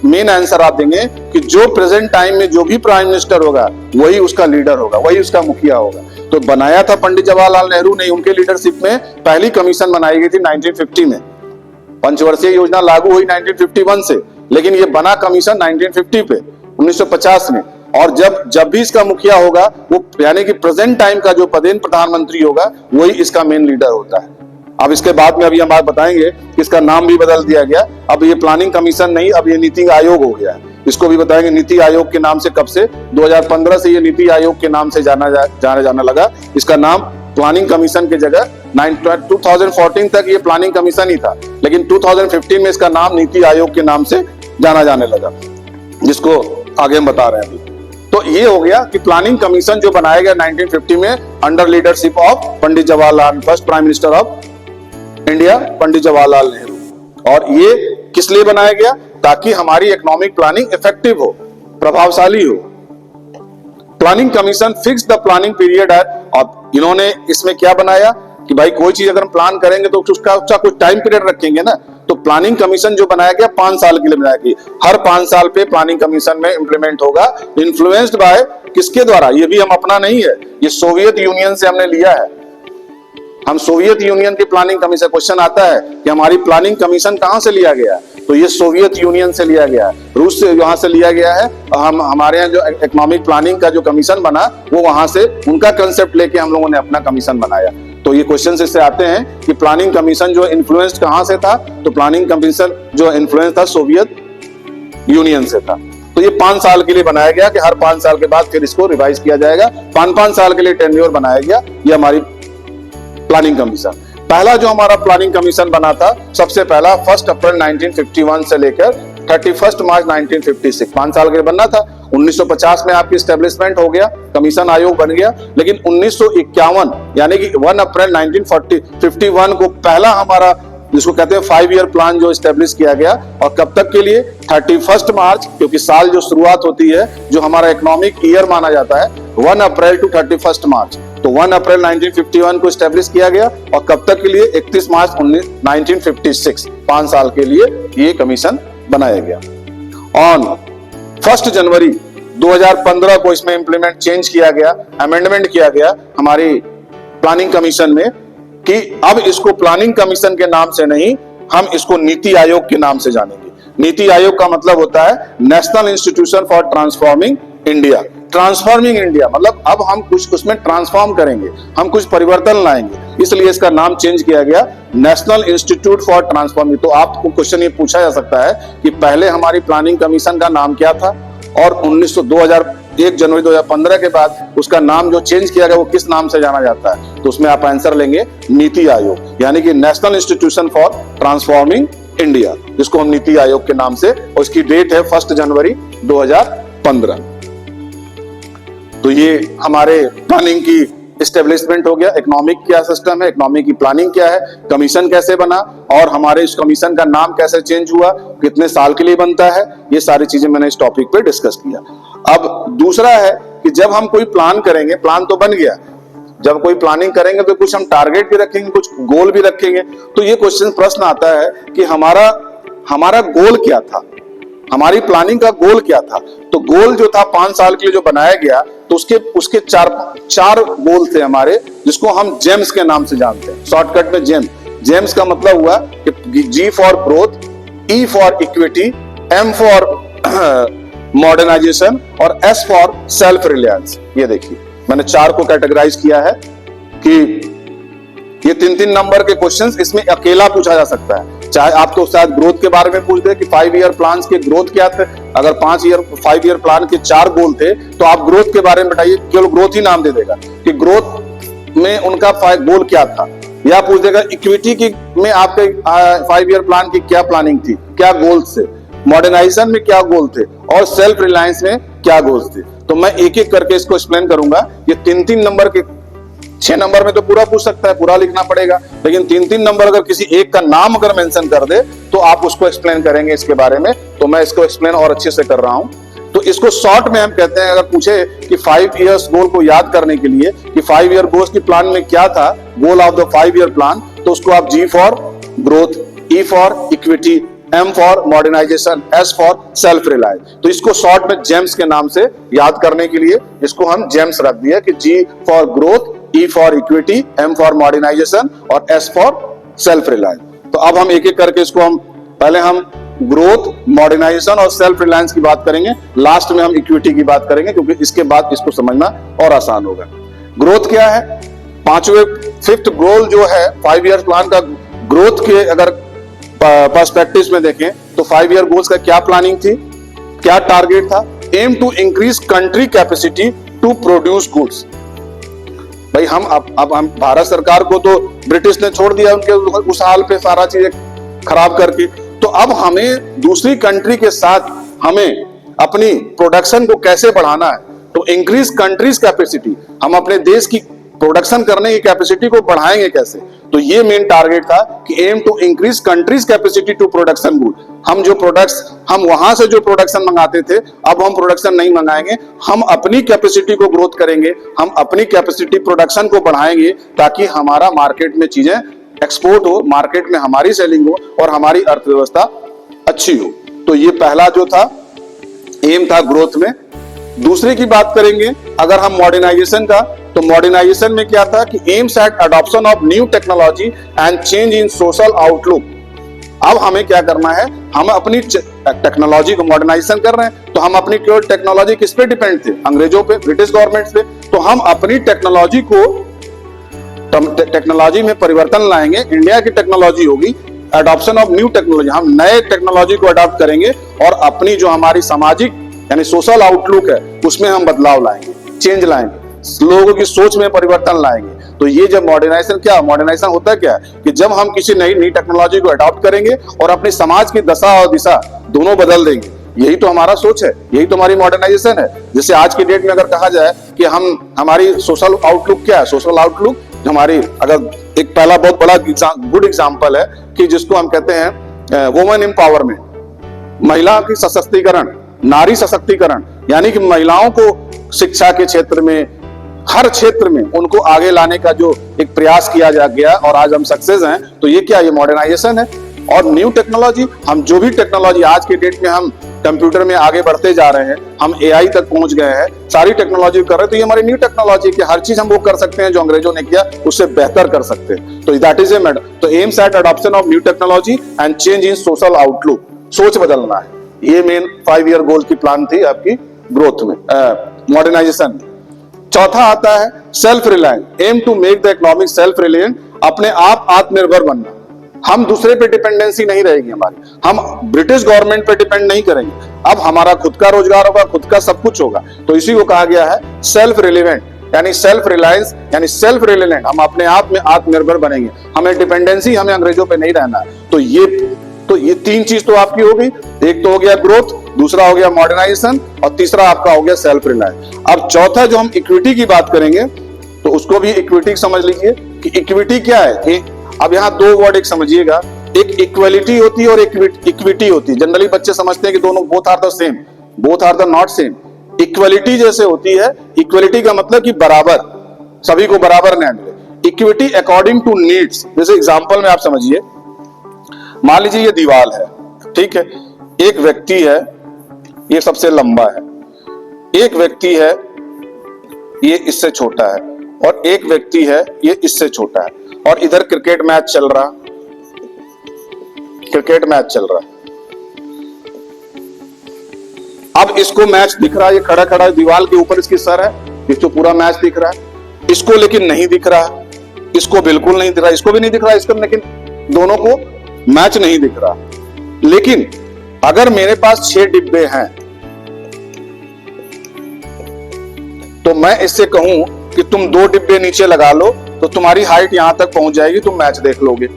Speaker 1: मेन आंसर आप देंगे कि जो प्रेजेंट टाइम में जो भी प्राइम मिनिस्टर होगा वही उसका लीडर होगा, वही उसका मुखिया होगा। तो बनाया था पंडित जवाहरलाल नेहरू ने, उनके लीडरशिप में पहली कमीशन बनाई गई थी 1950 में। पंचवर्षीय योजना लागू हुई 1951 से, लेकिन ये बना कमीशन 1950 पे 1950 में। और जब भी इसका मुखिया होगा वो यानी कि प्रेजेंट टाइम का जो पदेन प्रधानमंत्री होगा वही इसका मेन लीडर होता है। अब इसके बाद में अभी हम बात बताएंगे कि इसका नाम भी बदल दिया गया, अब ये प्लानिंग कमीशन नहीं, अब ये नीति आयोग हो गया है। इसको भी बताएंगे नीति आयोग के नाम से कब से, 2015 से ये नीति आयोग के नाम से जाना जाने लगा। इसका नाम प्लानिंग कमीशन की जगह 2014 तक ये प्लानिंग कमीशन ही था, लेकिन 2015 में इसका नाम नीति आयोग के नाम से जाना जाने लगा, जिसको आगे हम बता रहे हैं अभी। तो ये हो गया कि प्लानिंग कमीशन जो बनाया गया 1950 में under leadership of Pandit Jawaharlal, first prime minister of India Pandit Jawaharlal Nehru. और ये किस लिए बनाया गया, ताकि हमारी इकोनॉमिक प्लानिंग इफेक्टिव हो, प्रभावशाली हो। Planning commission fix the planning period है, और इन्होंने इसमें क्या बनाया कि भाई कोई चीज अगर हम प्लान करेंगे तो उसका कुछ टाइम पीरियड रखेंगे ना। तो प्लानिंग कमीशन जो बनाया गया 5 साल के लिए बनाया गया, हर 5 साल पे प्लानिंग कमीशन में इंप्लीमेंट होगा, इन्फ्लुएंस्ड बाय किसके द्वारा, ये भी हम अपना नहीं है, ये सोवियत यूनियन से हमने लिया है। हम सोवियत यूनियन की प्लानिंग कमीशन, क्वेश्चन आता है कि हमारी प्लानिंग कमीशन कहां से लिया गया, तो ये सोवियत यूनियन से लिया गया है, रूस से वहां से लिया गया है। हम हमारे यहाँ जो इकोनॉमिक प्लानिंग का जो कमीशन बना वो वहां से उनका कंसेप्ट लेके हम लोगों ने अपना कमीशन बनाया। तो ये क्वेश्चन इससे आते हैं कि प्लानिंग कमीशन जो इन्फ्लुएंस्ड कहां से था, तो प्लानिंग कमीशन जो इन्फ्लुएंस था सोवियत यूनियन से था। तो तो ये 5 साल के लिए बनाया गया कि हर 5 साल के बाद फिर इसको रिवाइज किया जाएगा। 5-5 साल के लिए टेन्योर बनाया गया। ये हमारी प्लानिंग कमीशन। पहला जो हमारा प्लानिंग कमीशन बना था, सबसे पहला 1 अप्रैल 1951 से लेकर 31 मार्च 1956, 5 साल के लिए बनना था। 1950 में आपकी स्टेब्लिशमेंट हो गया, कमीशन आयोग बन गया। लेकिन 1951 यानी कि 1 अप्रैल 1951 को पहला हमारा जिसको कहते हैं 5 ईयर प्लान जो स्टेब्लिश किया गया। और कब तक के लिए? 31 मार्च, क्योंकि साल जो शुरुआत होती है जो हमारा इकोनॉमिक ईयर माना जाता है 1 अप्रैल टू 31 मार्च, तो 1 अप्रैल 1951 को स्टेब्लिश किया गया। और कब तक के लिए? 31 मार्च 1956, 5 साल के लिए ये कमीशन बनाया गया। ऑन 1 जनवरी 2015 को इसमें इंप्लीमेंट चेंज किया गया, अमेंडमेंट किया गया हमारी प्लानिंग कमीशन में कि अब इसको प्लानिंग कमीशन के नाम से नहीं, हम इसको नीति आयोग के नाम से जानेंगे। नीति आयोग का मतलब होता है national institution for transforming India. Transforming India मतलब अब हम कुछ उसमें ट्रांसफॉर्म करेंगे, हम कुछ परिवर्तन लाएंगे, इसलिए इसका नाम चेंज किया गया नेशनल इंस्टीट्यूट फॉर ट्रांसफॉर्मिंग। तो आपको क्वेश्चन ये पूछा जा सकता है कि पहले हमारी प्लानिंग कमीशन का नाम क्या था और 1 जनवरी 2015 के बाद उसका नाम जो चेंज किया गया वो किस नाम से जाना जाता है? तो उसमें आप आंसर लेंगे नीति आयोग, यानी कि national institution for transforming India, जिसको हम नीति आयोग के नाम से, और उसकी डेट है 1 जनवरी 2015। तो ये हमारे प्लानिंग की एस्टेब्लिशमेंट हो गया। इकोनॉमिक क्या सिस्टम है, इकोनॉमिक की प्लानिंग क्या है, कमीशन कैसे बना और हमारे इस कमीशन का नाम कैसे चेंज हुआ, कितने साल के लिए बनता है, ये सारी चीजें मैंने इस टॉपिक पे डिस्कस किया। अब दूसरा है कि जब हम कोई प्लान करेंगे, प्लान तो बन गया, जब कोई प्लानिंग करेंगे तो कुछ हम टारगेट भी रखेंगे, कुछ गोल भी रखेंगे। तो ये प्रश्न आता है कि हमारा गोल क्या था, हमारी प्लानिंग का गोल क्या था? तो गोल जो था 5 साल के लिए जो बनाया गया, तो उसके चार गोल थे हमारे, जिसको हम जेम्स के नाम से जानते हैं, शॉर्टकट में जेम्स का मतलब हुआ कि G for growth, E for equity, M for modernisation और एस फॉर सेल्फ रिलायंस। ये देखिए मैंने 4 को कैटेगराइज किया है कि ये 3-3 नंबर के क्वेश्चंस इसमें अकेला पूछा जा सकता है। चाहे आपको शायद ग्रोथ के बारे में पूछ दे कि 5 ईयर प्लान के ग्रोथ क्या थे, अगर 5 ईयर प्लान के 4 गोल थे तो आप ग्रोथ के बारे में बताइए, केवल ग्रोथ ही नाम दे देगा कि ग्रोथ में उनका गोल क्या था। या पूछ देगा इक्विटी की में आपके 5 ईयर प्लान की क्या प्लानिंग थी, क्या गोल्स थे, मॉडर्नाइजेशन में क्या गोल थे और सेल्फ रिलायंस में क्या गोल्स थे। तो मैं एक एक करके इसको एक्सप्लेन करूंगा। ये 3-3 नंबर के, 6 नंबर में तो पूरा पूछ सकता है, पूरा लिखना पड़ेगा, लेकिन 3-3 नंबर अगर किसी एक का नाम अगर मेंशन कर दे तो आप उसको एक्सप्लेन करेंगे इसके बारे में। तो मैं इसको एक्सप्लेन और अच्छे से कर रहा हूं। तो इसको शॉर्ट में हम कहते हैं, अगर पूछे कि 5 इयर्स गोल को याद करने के लिए कि 5 ईयर गोल्स की प्लान में क्या था, goal of the 5 year plan, तो उसको आप G for growth, E for equity, M for modernisation, S for self reliance. तो इसको शॉर्ट में जेम्स के नाम से याद करने के लिए इसको हम जेम्स रख दिया कि G for growth, E for equity, M for modernisation और एस फॉर सेल्फ रिलायंस। तो अब हम एक एक करके इसको पहले हम ग्रोथ, मॉडर्नाइजेशन और सेल्फ रिलायंस की बात करेंगे, लास्ट में हम इक्विटी की बात करेंगे, क्योंकि इसके बाद इसको समझना और आसान होगा। ग्रोथ क्या है? 5th गोल जो है 5 ईयर प्लान का, ग्रोथ के अगर पर्सपेक्टिव में देखें तो 5 ईयर गोल्स का क्या प्लानिंग थी, क्या टारगेट था? Aim to increase country capacity to produce goods. भाई अब हम भारत सरकार को तो ब्रिटिश ने छोड़ दिया उनके उस हाल पे सारा चीजें खराब करके, तो अब हमें दूसरी कंट्री के साथ हमें अपनी प्रोडक्शन को कैसे बढ़ाना है। तो इंक्रीज कंट्रीज कैपेसिटी, हम अपने देश की प्रोडक्शन करने की कैपेसिटी को बढ़ाएंगे कैसे। तो ये मेन टारगेट था कि aim to increase countries capacity to production good. हम जो प्रोडक्ट्स, हम वहां से जो प्रोडक्शन मंगाते थे, अब हम प्रोडक्शन नहीं मंगाएंगे, हम अपनी कैपेसिटी को ग्रोथ करेंगे, हम अपनी कैपेसिटी प्रोडक्शन को बढ़ाएंगे, ताकि हमारा मार्केट में चीजें एक्सपोर्ट हो, मार्केट में हमारी सेलिंग हो और हमारी अर्थव्यवस्था अच्छी हो। तो ये पहला जो था एम था ग्रोथ में। दूसरे की बात करेंगे अगर हम मॉडर्नाइजेशन का, तो मॉडर्नाइजेशन में क्या था कि aims at adoption of new technology and change in social outlook. अब हमें क्या करना है, हम अपनी टेक्नोलॉजी को मॉडर्नाइजेशन कर रहे हैं, तो हम अपनी केवल टेक्नोलॉजी किस पे डिपेंड थे? अंग्रेजों पे, ब्रिटिश गवर्नमेंट पे। तो हम अपनी टेक्नोलॉजी को, टेक्नोलॉजी में परिवर्तन लाएंगे, इंडिया की टेक्नोलॉजी होगी, अडॉप्शन ऑफ न्यू टेक्नोलॉजी, हम नए टेक्नोलॉजी को अडॉप्ट करेंगे और अपनी जो हमारी सामाजिक यानी सोशल आउटलुक है, उसमें हम बदलाव लाएंगे, चेंज लाएंगे, लोगों की सोच में परिवर्तन लाएंगे। तो ये जब मॉडर्नाइजेशन, क्या मॉडर्नाइजेशन होता है क्या कि जब हम किसी नई टेक्नोलॉजी को अडॉप्ट करेंगे और अपने समाज की दशा और दिशा दोनों बदल देंगे। यही तो हमारा सोच है, यही तो हमारी मॉडर्नाइजेशन है। जैसे आज की डेट में अगर कहा जाए कि हमारी सोशल आउटलुक क्या है, सोशल आउटलुक हमारी, अगर एक पहला बहुत बड़ा गुड एग्जांपल है कि जिसको हम कहते हैं वुमेन एम्पावरमेंट, महिला की सशक्तिकरण, नारी सशक्तिकरण, यानी कि महिलाओं को शिक्षा के क्षेत्र में, हर क्षेत्र में उनको आगे लाने का जो एक प्रयास किया जा गया और आज हम सक्सेस हैं। तो ये क्या, ये मॉडर्नाइजेशन है। और न्यू टेक्नोलॉजी, हम जो भी टेक्नोलॉजी आज के डेट में हम कंप्यूटर में आगे बढ़ते जा रहे हैं, हम एआई तक पहुंच गए हैं, सारी टेक्नोलॉजी कर रहे हैं, तो ये हमारी न्यू टेक्नोलॉजी की हर चीज हम वो कर सकते हैं जो अंग्रेजों ने किया उससे बेहतर कर सकते हैं। तो दैट इज ए मैटर। तो aims at adoption of new technology and change in social outlook, सोच बदलना है। ये मेन 5 ईयर गोल की प्लान थी आपकी ग्रोथ में, मॉडर्नाइजेशन। चौथा आता है self reliance, aim to make the economic self reliant, अपने आप आत्मनिर्भर बनना। हम दूसरे पे डिपेंडेंसी नहीं रहेगी हमारी, हम ब्रिटिश गवर्नमेंट पे डिपेंड नहीं करेंगे, अब हमारा खुद का रोजगार होगा, खुद का सब कुछ होगा। तो इसी को कहा गया है सेल्फ रिलेवेंट, यानी सेल्फ रिलायंस, यानी सेल्फ रिलेवेंट, हम अपने आप में आत्मनिर्भर बनेंगे, हमें डिपेंडेंसी, हमें अंग्रेजों पे नहीं रहना है। तो ये 3 चीज तो आपकी हो गई। एक तो हो गया ग्रोथ, दूसरा हो गया मॉडर्नाइजेशन और तीसरा आपका हो गया सेल्फ रिलायंस। अब चौथा जो हम इक्विटी की बात करेंगे तो उसको भी इक्विटी समझ लीजिए कि इक्विटी क्या है। अब यहाँ 2 वर्ड एक समझिएगा, एक इक्वलिटी होती है और इक्विटी होती है। जनरली बच्चे समझते हैं कि दोनों both are the same, both are the not same. Equality जैसे होती है, इक्वलिटी का मतलब कि बराबर, सभी को बराबर न्याय मिले। इक्विटी अकॉर्डिंग टू नीड्स, जैसे एग्जांपल में आप समझिए, मान लीजिए ये दीवार है, ठीक है, एक व्यक्ति है, ये सबसे लंबा है, एक व्यक्ति है ये इससे छोटा है, और एक व्यक्ति है ये इससे छोटा है, और इधर क्रिकेट मैच चल रहा, क्रिकेट मैच चल रहा। अब इसको मैच दिख रहा है, ये खड़ा खड़ा दीवार के ऊपर इसकी सर है, इसको पूरा मैच दिख रहा है। इसको लेकिन नहीं दिख रहा, इसको बिल्कुल नहीं दिख रहा, इसको भी नहीं दिख रहा, इसको, लेकिन दोनों को मैच नहीं दिख रहा। लेकिन अगर मेरे पास 6 डिब्बे हैं तो मैं इससे कहूं कि तुम 2 डिब्बे नीचे लगा लो तो तुम्हारी हाइट यहां तक पहुंच जाएगी, तुम मैच देख लोगे।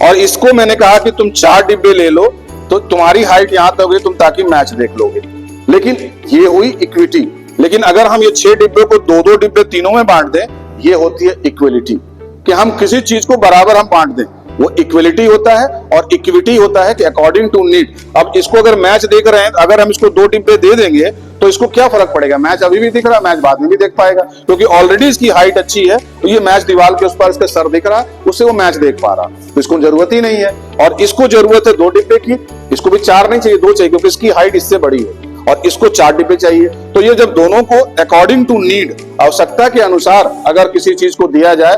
Speaker 1: और इसको मैंने कहा कि तुम 4 डिब्बे ले लो तो तुम्हारी हाइट यहां तक होगी, तुम ताकि मैच देख लोगे। लेकिन ये हुई इक्विटी। लेकिन अगर हम ये 6 डिब्बे को 2-2 डिब्बे तीनों में बांट दें, ये होती है इक्विलिटी, कि हम किसी चीज को बराबर हम बांट दें, वो इक्विलिटी होता है। और इक्विटी होता है कि अकॉर्डिंग टू नीड। अब इसको अगर मैच देख रहे हैं, अगर हम इसको 2 डिब्बे दे देंगे तो इसको क्या फर्क पड़ेगा, मैच अभी भी दिख रहा है, मैच बाद में भी देख पाएगा, क्योंकि ऑलरेडी इसकी हाइट अच्छी है, तो ये मैच दीवार के उस पर इसका सर दिख रहा है, उससे वो मैच देख पा रहा, तो इसको जरूरत ही नहीं है। और इसको जरूरत है 2 डिब्बे की, इसको भी 4 नहीं चाहिए, 2 चाहिए, क्योंकि इसकी हाइट इससे बड़ी है, और इसको 4 डिब्बे चाहिए। तो ये जब दोनों को अकॉर्डिंग टू नीड, आवश्यकता के अनुसार अगर किसी चीज को दिया जाए,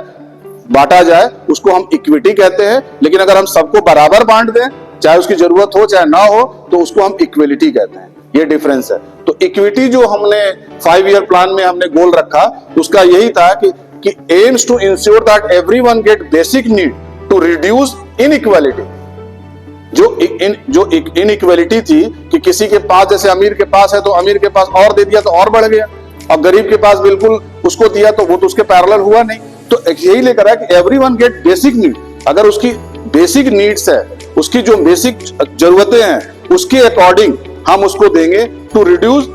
Speaker 1: बांटा जाए, उसको हम इक्विटी कहते हैं। लेकिन अगर हम सबको बराबर बांट दें, चाहे उसकी जरूरत हो चाहे ना हो, तो उसको हम इक्विलिटी कहते हैं। ये डिफरेंस है। तो इक्विटी जो हमने 5 ईयर प्लान में हमने गोल रखा, उसका यही था कि aims to ensure that everyone get basic need to reduce inequality. जो इनइक्वालिटी थी कि किसी के पास, जैसे अमीर के पास है तो अमीर के पास और दे दिया तो और बढ़ गया, और गरीब के पास बिल्कुल उसको दिया तो वो तो उसके पैरेलल हुआ नहीं। तो यही लेकर है कि एवरीवन गेट बेसिक नीड। अगर उसकी बेसिक नीड्स है, उसकी जो बेसिक जरूरतें हैं, उसके अकॉर्डिंग हम उसको देंगे टू रिड्यूस,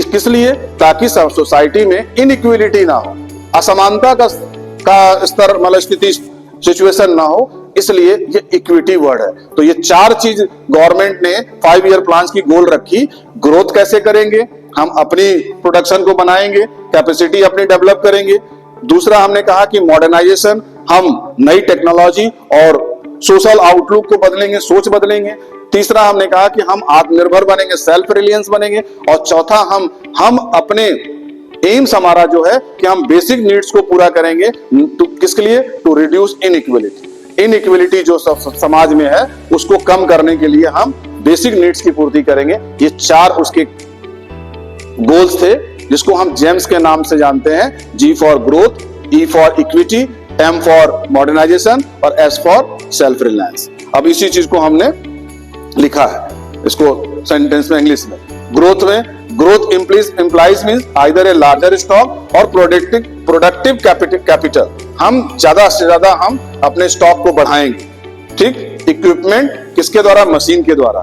Speaker 1: किस लिए, ताकि सोसाइटी में इनइक्वालिटी ना हो, असमानता का स्तर, मतलब स्थिति, सिचुएशन ना हो, इसलिए ये इक्विटी वर्ड है। तो ये 4 चीज गवर्नमेंट ने 5 ईयर प्लान की गोल रखी। ग्रोथ कैसे करेंगे, हम अपनी प्रोडक्शन को बनाएंगे, कैपेसिटी अपनी डेवलप करेंगे। दूसरा हमने कहा कि मॉडर्नाइजेशन, हम नई टेक्नोलॉजी और सोशल आउटलुक को बदलेंगे, सोच बदलेंगे। तीसरा हमने कहा कि हम आत्मनिर्भर बनेंगे, सेल्फ रिलायंस बनेंगे। और चौथा हम अपने एम्स हमारा जो है कि हम बेसिक नीड्स को पूरा करेंगे, तो किसके लिए, टू रिड्यूस इनइक्वालिटी। इनइक्वालिटी जो समाज में है उसको कम करने के लिए हम बेसिक नीड्स की पूर्ति करेंगे। ये 4 उसके गोल्स थे, जिसको हम जेम्स के नाम से जानते हैं। G for growth, E for equity, M for modernisation और S फॉर सेल्फ रिलायंस। अब इसी चीज को हमने लिखा है, इसको सेंटेंस में इंग्लिश में। ग्रोथ में growth implies means either a larger stock और प्रोडक्टिव कैपिटल। हम ज्यादा से ज्यादा हम अपने स्टॉक को बढ़ाएंगे, ठीक। इक्विपमेंट किसके द्वारा? मशीन के द्वारा।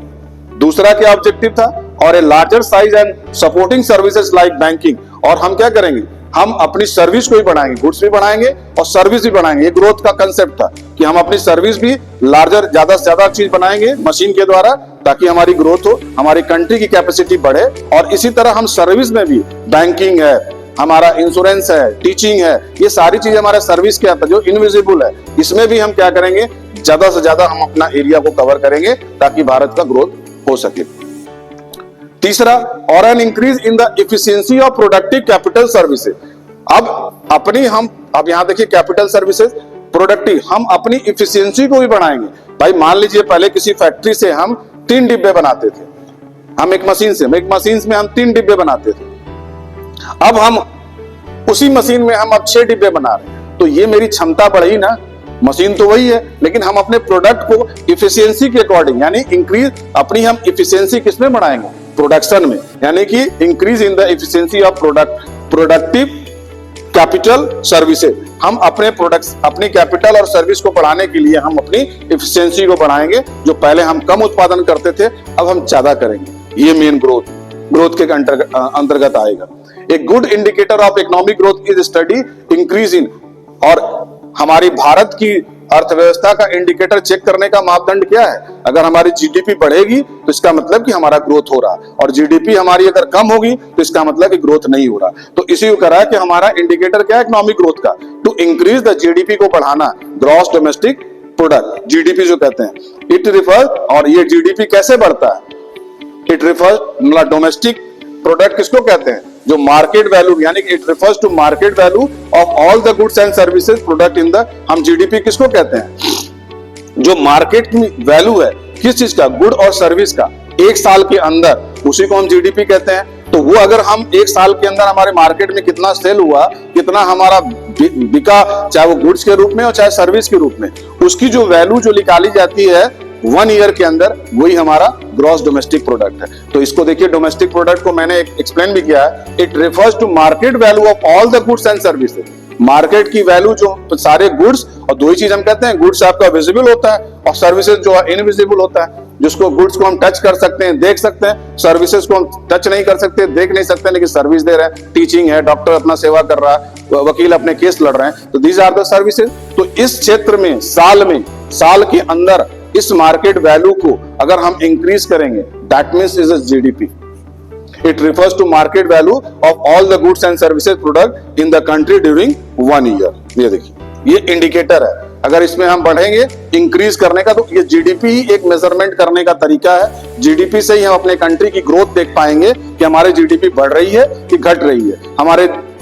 Speaker 1: दूसरा क्या ऑब्जेक्टिव था? और a larger size and supporting services like banking. और हम क्या करेंगे? हम अपनी सर्विस को भी बढ़ाएंगे, गुड्स भी बढ़ाएंगे और सर्विस भी बढ़ाएंगे। ये ग्रोथ का कंसेप्ट था कि हम अपनी सर्विस भी लार्जर, ज्यादा से ज्यादा चीज बनाएंगे मशीन के द्वारा, ताकि हमारी ग्रोथ हो, हमारी कंट्री की कैपेसिटी बढ़े। और इसी तरह हम सर्विस में भी, बैंकिंग है, हमारा इंश्योरेंस है, टीचिंग है, ये सारी चीजें हमारे सर्विस के अंदर जो इनविजिबल है, इसमें भी हम क्या करेंगे? ज्यादा से ज्यादा हम अपना एरिया को कवर करेंगे ताकि भारत का ग्रोथ हो सके। तीसरा, और an increase in the efficiency of productive capital services. अब यहां देखिए, कैपिटल सर्विसेज, प्रोडक्टिव, हम अपनी एफिशिएंसी को भी बढ़ाएंगे। भाई मान लीजिए पहले किसी फैक्ट्री से हम 3 डिब्बे बनाते थे, हम एक मशीन में हम 3 डिब्बे बनाते थे। अब हम उसी मशीन में हम अब 6 डिब्बे बना रहे हैं, तो ये मेरी क्षमता बढ़ी ना। मशीन तो वही है, लेकिन हम अपने प्रोडक्ट को इफिशियंसी के अकॉर्डिंग, यानी इंक्रीज अपनी हम इफिशियंसी किसमें बढ़ाएंगे? प्रोडक्शन में, यानी कि increase in the efficiency of productive capital services. हम अपने प्रोडक्ट्स, अपनी कैपिटल और सर्विस को बढ़ाने के लिए हम अपनी एफिशिएंसी को बढ़ाएंगे। जो पहले हम कम उत्पादन करते थे, अब हम ज्यादा करेंगे। ये मेन ग्रोथ के अंतर्गत आएगा। A good indicator of economic growth is study increase in. और हमारी भारत की अर्थव्यवस्था का इंडिकेटर चेक करने का मापदंड क्या है? अगर हमारी जीडीपी बढ़ेगी तो इसका मतलब कि हमारा ग्रोथ हो रहा, और जीडीपी हमारी अगर कम होगी तो इसका मतलब कि ग्रोथ नहीं हो रहा। तो इसी को करा कि हमारा इंडिकेटर क्या है इकोनॉमिक ग्रोथ का? टू इंक्रीज द जीडीपी को बढ़ाना, ग्रॉस डोमेस्टिक प्रोडक्ट, जीडीपी जो कहते हैं। इट रिफर्स, और ये जीडीपी कैसे बढ़ता है? इट रिफर्स, मतलब डोमेस्टिक प्रोडक्ट किसको कहते हैं? जो मार्केट वैल्यू, यानी कि it refers to market value of all the goods and services product in the. हम जीडीपी किसको कहते हैं? जो मार्केट की वैल्यू है किस चीज का? गुड और सर्विस का, एक साल के अंदर, उसी को हम जीडीपी कहते हैं। तो वो अगर हम एक साल के अंदर हमारे मार्केट में कितना सेल हुआ, कितना हमारा बिका, चाहे वो गुड्स के रूप में और चाहे सर्विस के रूप में, उसकी जो वैल्यू जो निकाली जाती है 1 ईयर के अंदर, वही हमारा ग्रॉस डोमेस्टिक प्रोडक्ट है। तो इसको देखिए, डोमेस्टिक प्रोडक्ट को मैंने एक्सप्लेन भी किया है। It refers to market value of all the goods and services. Market की वैल्यू जो सारे गुड्स, और दो ही चीज हम कहते हैं, गुड्स आपका विजिबल होता है और सर्विसेज जो है इनविजिबल होता है। जिसको गुड्स को हम टच कर सकते हैं, देख सकते हैं, सर्विसेज को हम टच नहीं कर सकते, देख नहीं सकते, लेकिन सर्विस दे रहे हैं। टीचिंग है, डॉक्टर अपना सेवा कर रहा है, वकील अपने केस लड़ रहे हैं, तो दीज आर द सर्विसेज। तो इस क्षेत्र में साल के अंदर इस मार्केट वैल्यू को अगर हम इंक्रीज करेंगे, that means is GDP. It refers to market value of all the goods and services product in the country during 1 year. ये देखिए, ये इंडिकेटर है। अगर इसमें हम बढ़ेंगे इंक्रीज करने का, तो ये जीडीपी ही एक मेजरमेंट करने का तरीका है। जीडीपी से ही हम अपने कंट्री की ग्रोथ देख पाएंगे कि हमारे जीडीपी बढ़ रही है कि घट रही है,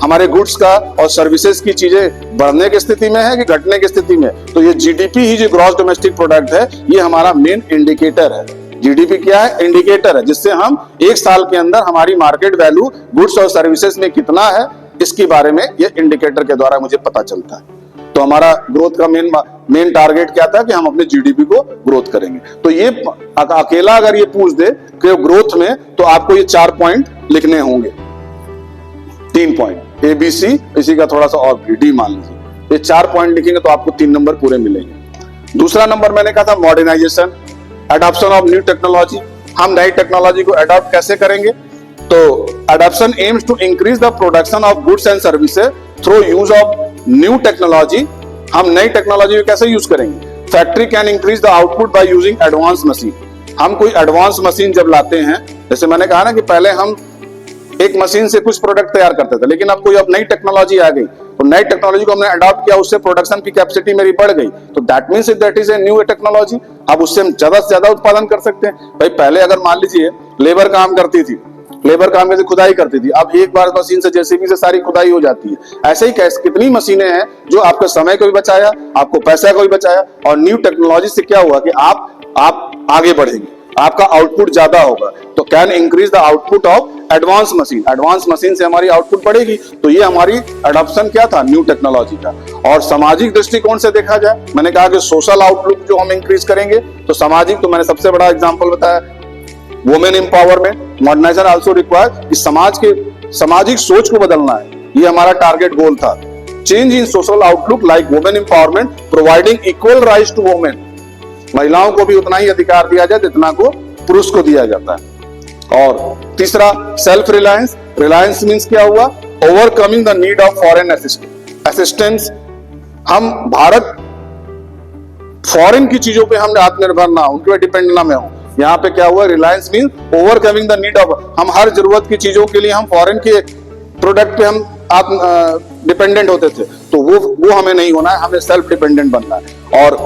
Speaker 1: हमारे गुड्स का और सर्विसेज की चीजें बढ़ने की स्थिति में है कि घटने की स्थिति में। तो ये जीडीपी ही जो ग्रॉस डोमेस्टिक प्रोडक्ट है, ये हमारा मेन इंडिकेटर है। जीडीपी क्या है? इंडिकेटर है, जिससे हम एक साल के अंदर हमारी मार्केट वैल्यू गुड्स और सर्विसेज में कितना है, इसके बारे में ये इंडिकेटर के द्वारा मुझे पता चलता है। तो हमारा ग्रोथ का मेन टारगेट क्या था कि हम अपने जीडीपी को ग्रोथ करेंगे। तो ये अकेला अगर ये पूछ दे कि ग्रोथ में, तो आपको ये 4 पॉइंट लिखने होंगे, 3 पॉइंट ए बी सी, इसी का थोड़ा सा और डी मान लीजिए। ये 4 पॉइंट लिखेंगे तो आपको 3 नंबर पूरे मिलेंगे। दूसरा नंबर मैंने कहा था modernisation, adoption of new technology. हम नई टेक्नोलॉजी को एडॉप्ट कैसे करेंगे? तो adoption aims to increase the production of goods and services through use of new technology. हम नई टेक्नोलॉजी को कैसे यूज करेंगे? Factory can increase the output by using advance machine. हम कोई एडवांस मशीन जब लाते हैं, जैसे मैंने कहा ना कि पहले हम एक मशीन से कुछ प्रोडक्ट तैयार करते थे, लेकिन अब नई टेक्नोलॉजी आ गई, तो नई टेक्नोलॉजी को हमने अडॉप्ट किया, उससे प्रोडक्शन की कैपेसिटी मेरी बढ़ गई, तो that means that is a new technology. अब उससे हम ज्यादा से ज्यादा उत्पादन कर सकते हैं। भाई पहले अगर मान लीजिए लेबर काम करती थी, लेबर काम कैसे खुदाई करती थी, अब एक बार मशीन से जेसीबी से सारी खुदाई हो जाती है। ऐसे ही कितनी मशीनें हैं जो आपके समय को भी बचाया, आपको पैसा को भी बचाया, और न्यू टेक्नोलॉजी से क्या हुआ कि आप आगे बढ़ेंगे, आपका आउटपुट ज्यादा होगा। तो can increase the output of advance machine. Advance machine से हमारी आउटपुट बढ़ेगी। तो ये हमारी एडॉप्शन क्या था? न्यू टेक्नोलॉजी का। और सामाजिक दृष्टिकोण से देखा जाए, मैंने कहा कि सोशल आउटलुक जो हम इंक्रीज करेंगे, तो सामाजिक, तो मैंने सबसे बड़ा एग्जांपल बताया women empowerment, modernisation also require कि समाज के सामाजिक सोच को बदलना है, ये हमारा टारगेट गोल था। Change in social outlook like women empowerment, providing equal rights to women, महिलाओं को भी उतना ही अधिकार दिया जाए जितना को पुरुष को दिया जाता है। और तीसरा सेल्फ रिलायंस, रिलायंस मींस क्या हुआ, overcoming the need of foreign assistance. हम भारत फॉरेन की चीजों पे हम आत्मनिर्भर ना हो, उनके पे डिपेंड ना मैं हूं। यहाँ पे क्या हुआ, Reliance mean overcoming the need of, हम हर जरूरत की चीजों के लिए हम फॉरेन के प्रोडक्ट पे हम डिपेंडेंट होते थे, तो वो हमें नहीं होना है, हमें सेल्फ डिपेंडेंट बनना है। और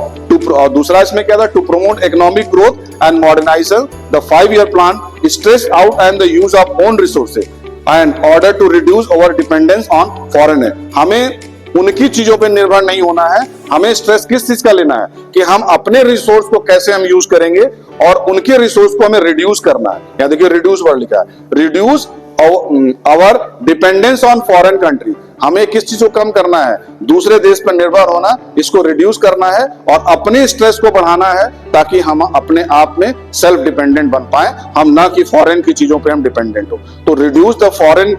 Speaker 1: दूसरा इसमें क्या था, to promote economic growth and modernisation, the 5-year plan stress out and the use of own resources and order to reduce our dependence on foreign. हमें उनकी चीजों पे निर्भर नहीं होना है, हमें स्ट्रेस किस चीज का लेना है कि हम अपने रिसोर्स को कैसे हम यूज करेंगे और उनके रिसोर्स को हमें रिड्यूस करना है। यहाँ देखिए रिड्यूस वर्ड लिखा है, reduce our dependence on foreign country, हमें किस चीज को कम करना है, दूसरे देश पर निर्भर होना, इसको रिड्यूस करना है और अपने स्ट्रेस को बढ़ाना है ताकि हम अपने आप में सेल्फ डिपेंडेंट बन पाए, हम ना कि फॉरेन की चीजों पे हम डिपेंडेंट हो। तो reduce the foreign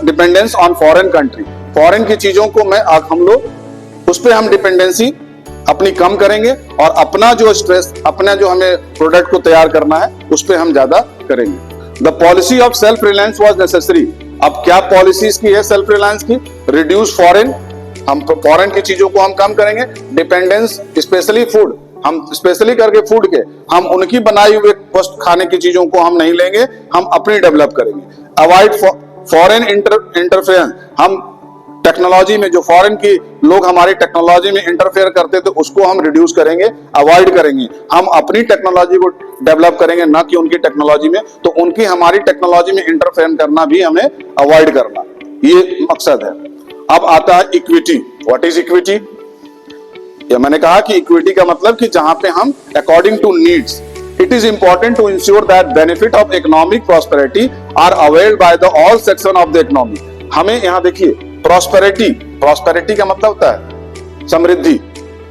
Speaker 1: dependence on foreign country, foreign की चीजों को हम लोग उस पे हम डिपेंडेंसी अपनी कम करेंगे और अपना जो स्ट्रेस, अपना जो हमें प्रोडक्ट को तैयार करना है उस पे हम ज्यादा करेंगे। The policy of self reliance was necessary. अब क्या पॉलिसीज की है सेल्फ रिलायंस की, रिड्यूस फॉरेन, हम फॉरेन की चीजों को हम कम करेंगे, डिपेंडेंस स्पेशली फूड, हम स्पेशली करके फूड के, हम उनकी बनाई हुई वस्तु खाने की चीजों को हम नहीं लेंगे, हम अपनी डेवलप करेंगे। अवॉइड फॉरेन इंटरफेरेंस, हम टेक्नोलॉजी में जो फॉरेन की लोग हमारी टेक्नोलॉजी में इंटरफेयर करते थे उसको हम रिड्यूस करेंगे, अवॉइड करेंगे, हम अपनी टेक्नोलॉजी को डेवलप करेंगे ना कि उनकी टेक्नोलॉजी में, तो उनकी हमारी टेक्नोलॉजी में इंटरफेयर करना भी हमें अवॉइड करना, ये मकसद है। अब आता है इक्विटी। What is equity? ये मैंने कहा कि इक्विटी का मतलब कि जहां पे हम according to needs, it is important to ensure that benefit of economic prosperity are availed by the all section of the economy। हमें यहाँ देखिए प्रॉस्पेरिटी का मतलब होता है समृद्धि,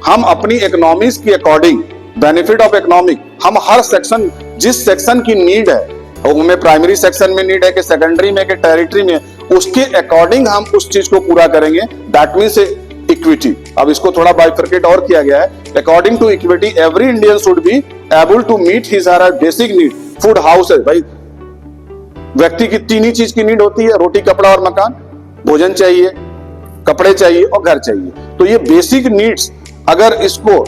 Speaker 1: हम अपनी इकोनॉमीज की अकॉर्डिंग, बेनिफिट ऑफ इकोनॉमिक, हम हर सेक्शन, जिस सेक्शन की नीड है, हमें प्राइमरी सेक्शन में नीड है कि सेकेंडरी में कि टेरिटरी में, उसके अकॉर्डिंग हम उस चीज को पूरा करेंगे, दैट मीन्स इक्विटी। अब इसको थोड़ा बाइफरकेट और किया गया है, according to equity every Indian should be able to meet his or her basic need. Food house है भाई, व्यक्ति की 3 ही चीज की नीड होती है, रोटी कपड़ा और मकान, भोजन चाहिए, कपड़े चाहिए और घर चाहिए। तो ये बेसिक नीड्स, अगर इसको,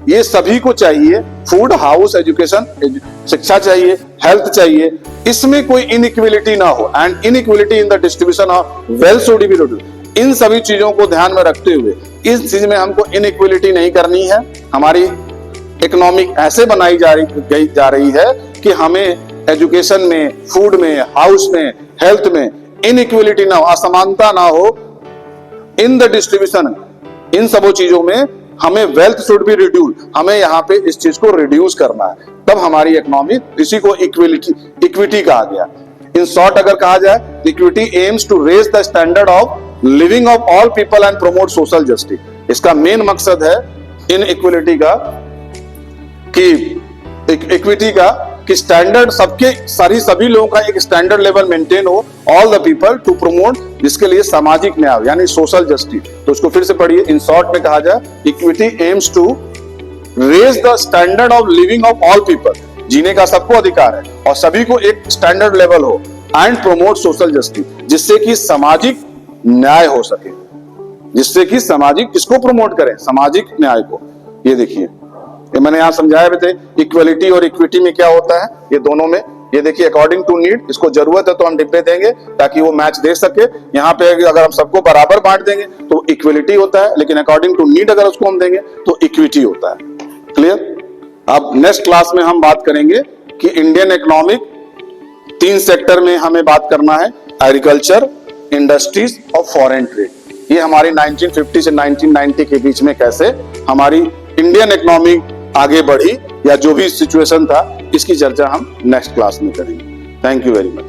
Speaker 1: ये सभी को चाहिए, फूड हाउस, एजुकेशन, शिक्षा चाहिए, हेल्थ चाहिए, इसमें कोई इनइक्वलिटी ना हो, and inequality in the distribution of wealth should be reduced. इन सभी चीजों को ध्यान में रखते हुए इस चीज में हमको इनइक्वलिटी नहीं करनी है। हमारी इकोनॉमिक ऐसे बनाई जा रही है कि हमें एजुकेशन में, फूड में, हाउस में, हेल्थ में इनइक्वलिटी ना हो, असमानता ना हो इन द डिस्ट्रीब्यूशन, इन सबो चीजों में हमें वेल्थ शुड बी रिड्यूस, हमें यहाँ पे इस चीज को रिड्यूस करना है, तब हमारी इकोनॉमी, इसी को इक्विटी कहा गया। इन शॉर्ट अगर कहा जाए, equity aims to raise the standard of living of all people and promote social justice. इसका मेन मकसद है इन इक्विटी का कि स्टैंडर्ड सबके, सभी लोगों का एक स्टैंडर्ड लेवल मेंटेन हो, all the people to promote, जिसके लिए सामाजिक न्याय यानी सोशल जस्टिस। तो उसको फिर से पढ़िए, इन शॉर्ट में कहा जाए, equity aims to raise the standard of living of all people, जीने का सबको अधिकार है और सभी को एक स्टैंडर्ड लेवल हो, एंड प्रमोट सोशल जस्टिस, जिससे कि सामाजिक न्याय हो सके, जिससे कि सामाजिक, किसको प्रमोट करें, सामाजिक न्याय को। ये देखिए, ये मैंने यहाँ समझाया भी थे, इक्वलिटी और इक्विटी में क्या होता है, ये दोनों में, ये देखिए अकॉर्डिंग टू नीड, इसको जरूरत है तो हम डिब्बे देंगे ताकि वो मैच दे सके। यहाँ पे अगर हम सबको बराबर बांट देंगे तो इक्वलिटी होता है, लेकिन अकॉर्डिंग टू नीड अगर उसको हम देंगे तो इक्विटी होता है। क्लियर? अब नेक्स्ट क्लास में हम बात करेंगे कि इंडियन इकोनॉमिक 3 सेक्टर में हमें बात करना है, एग्रीकल्चर, इंडस्ट्रीज और फॉरेन ट्रेड। ये हमारी 1950 से 1990 के बीच में कैसे हमारी इंडियन इकोनॉमी आगे बढ़ी या जो भी सिचुएशन था, इसकी चर्चा हम नेक्स्ट क्लास में करेंगे। Thank you very much.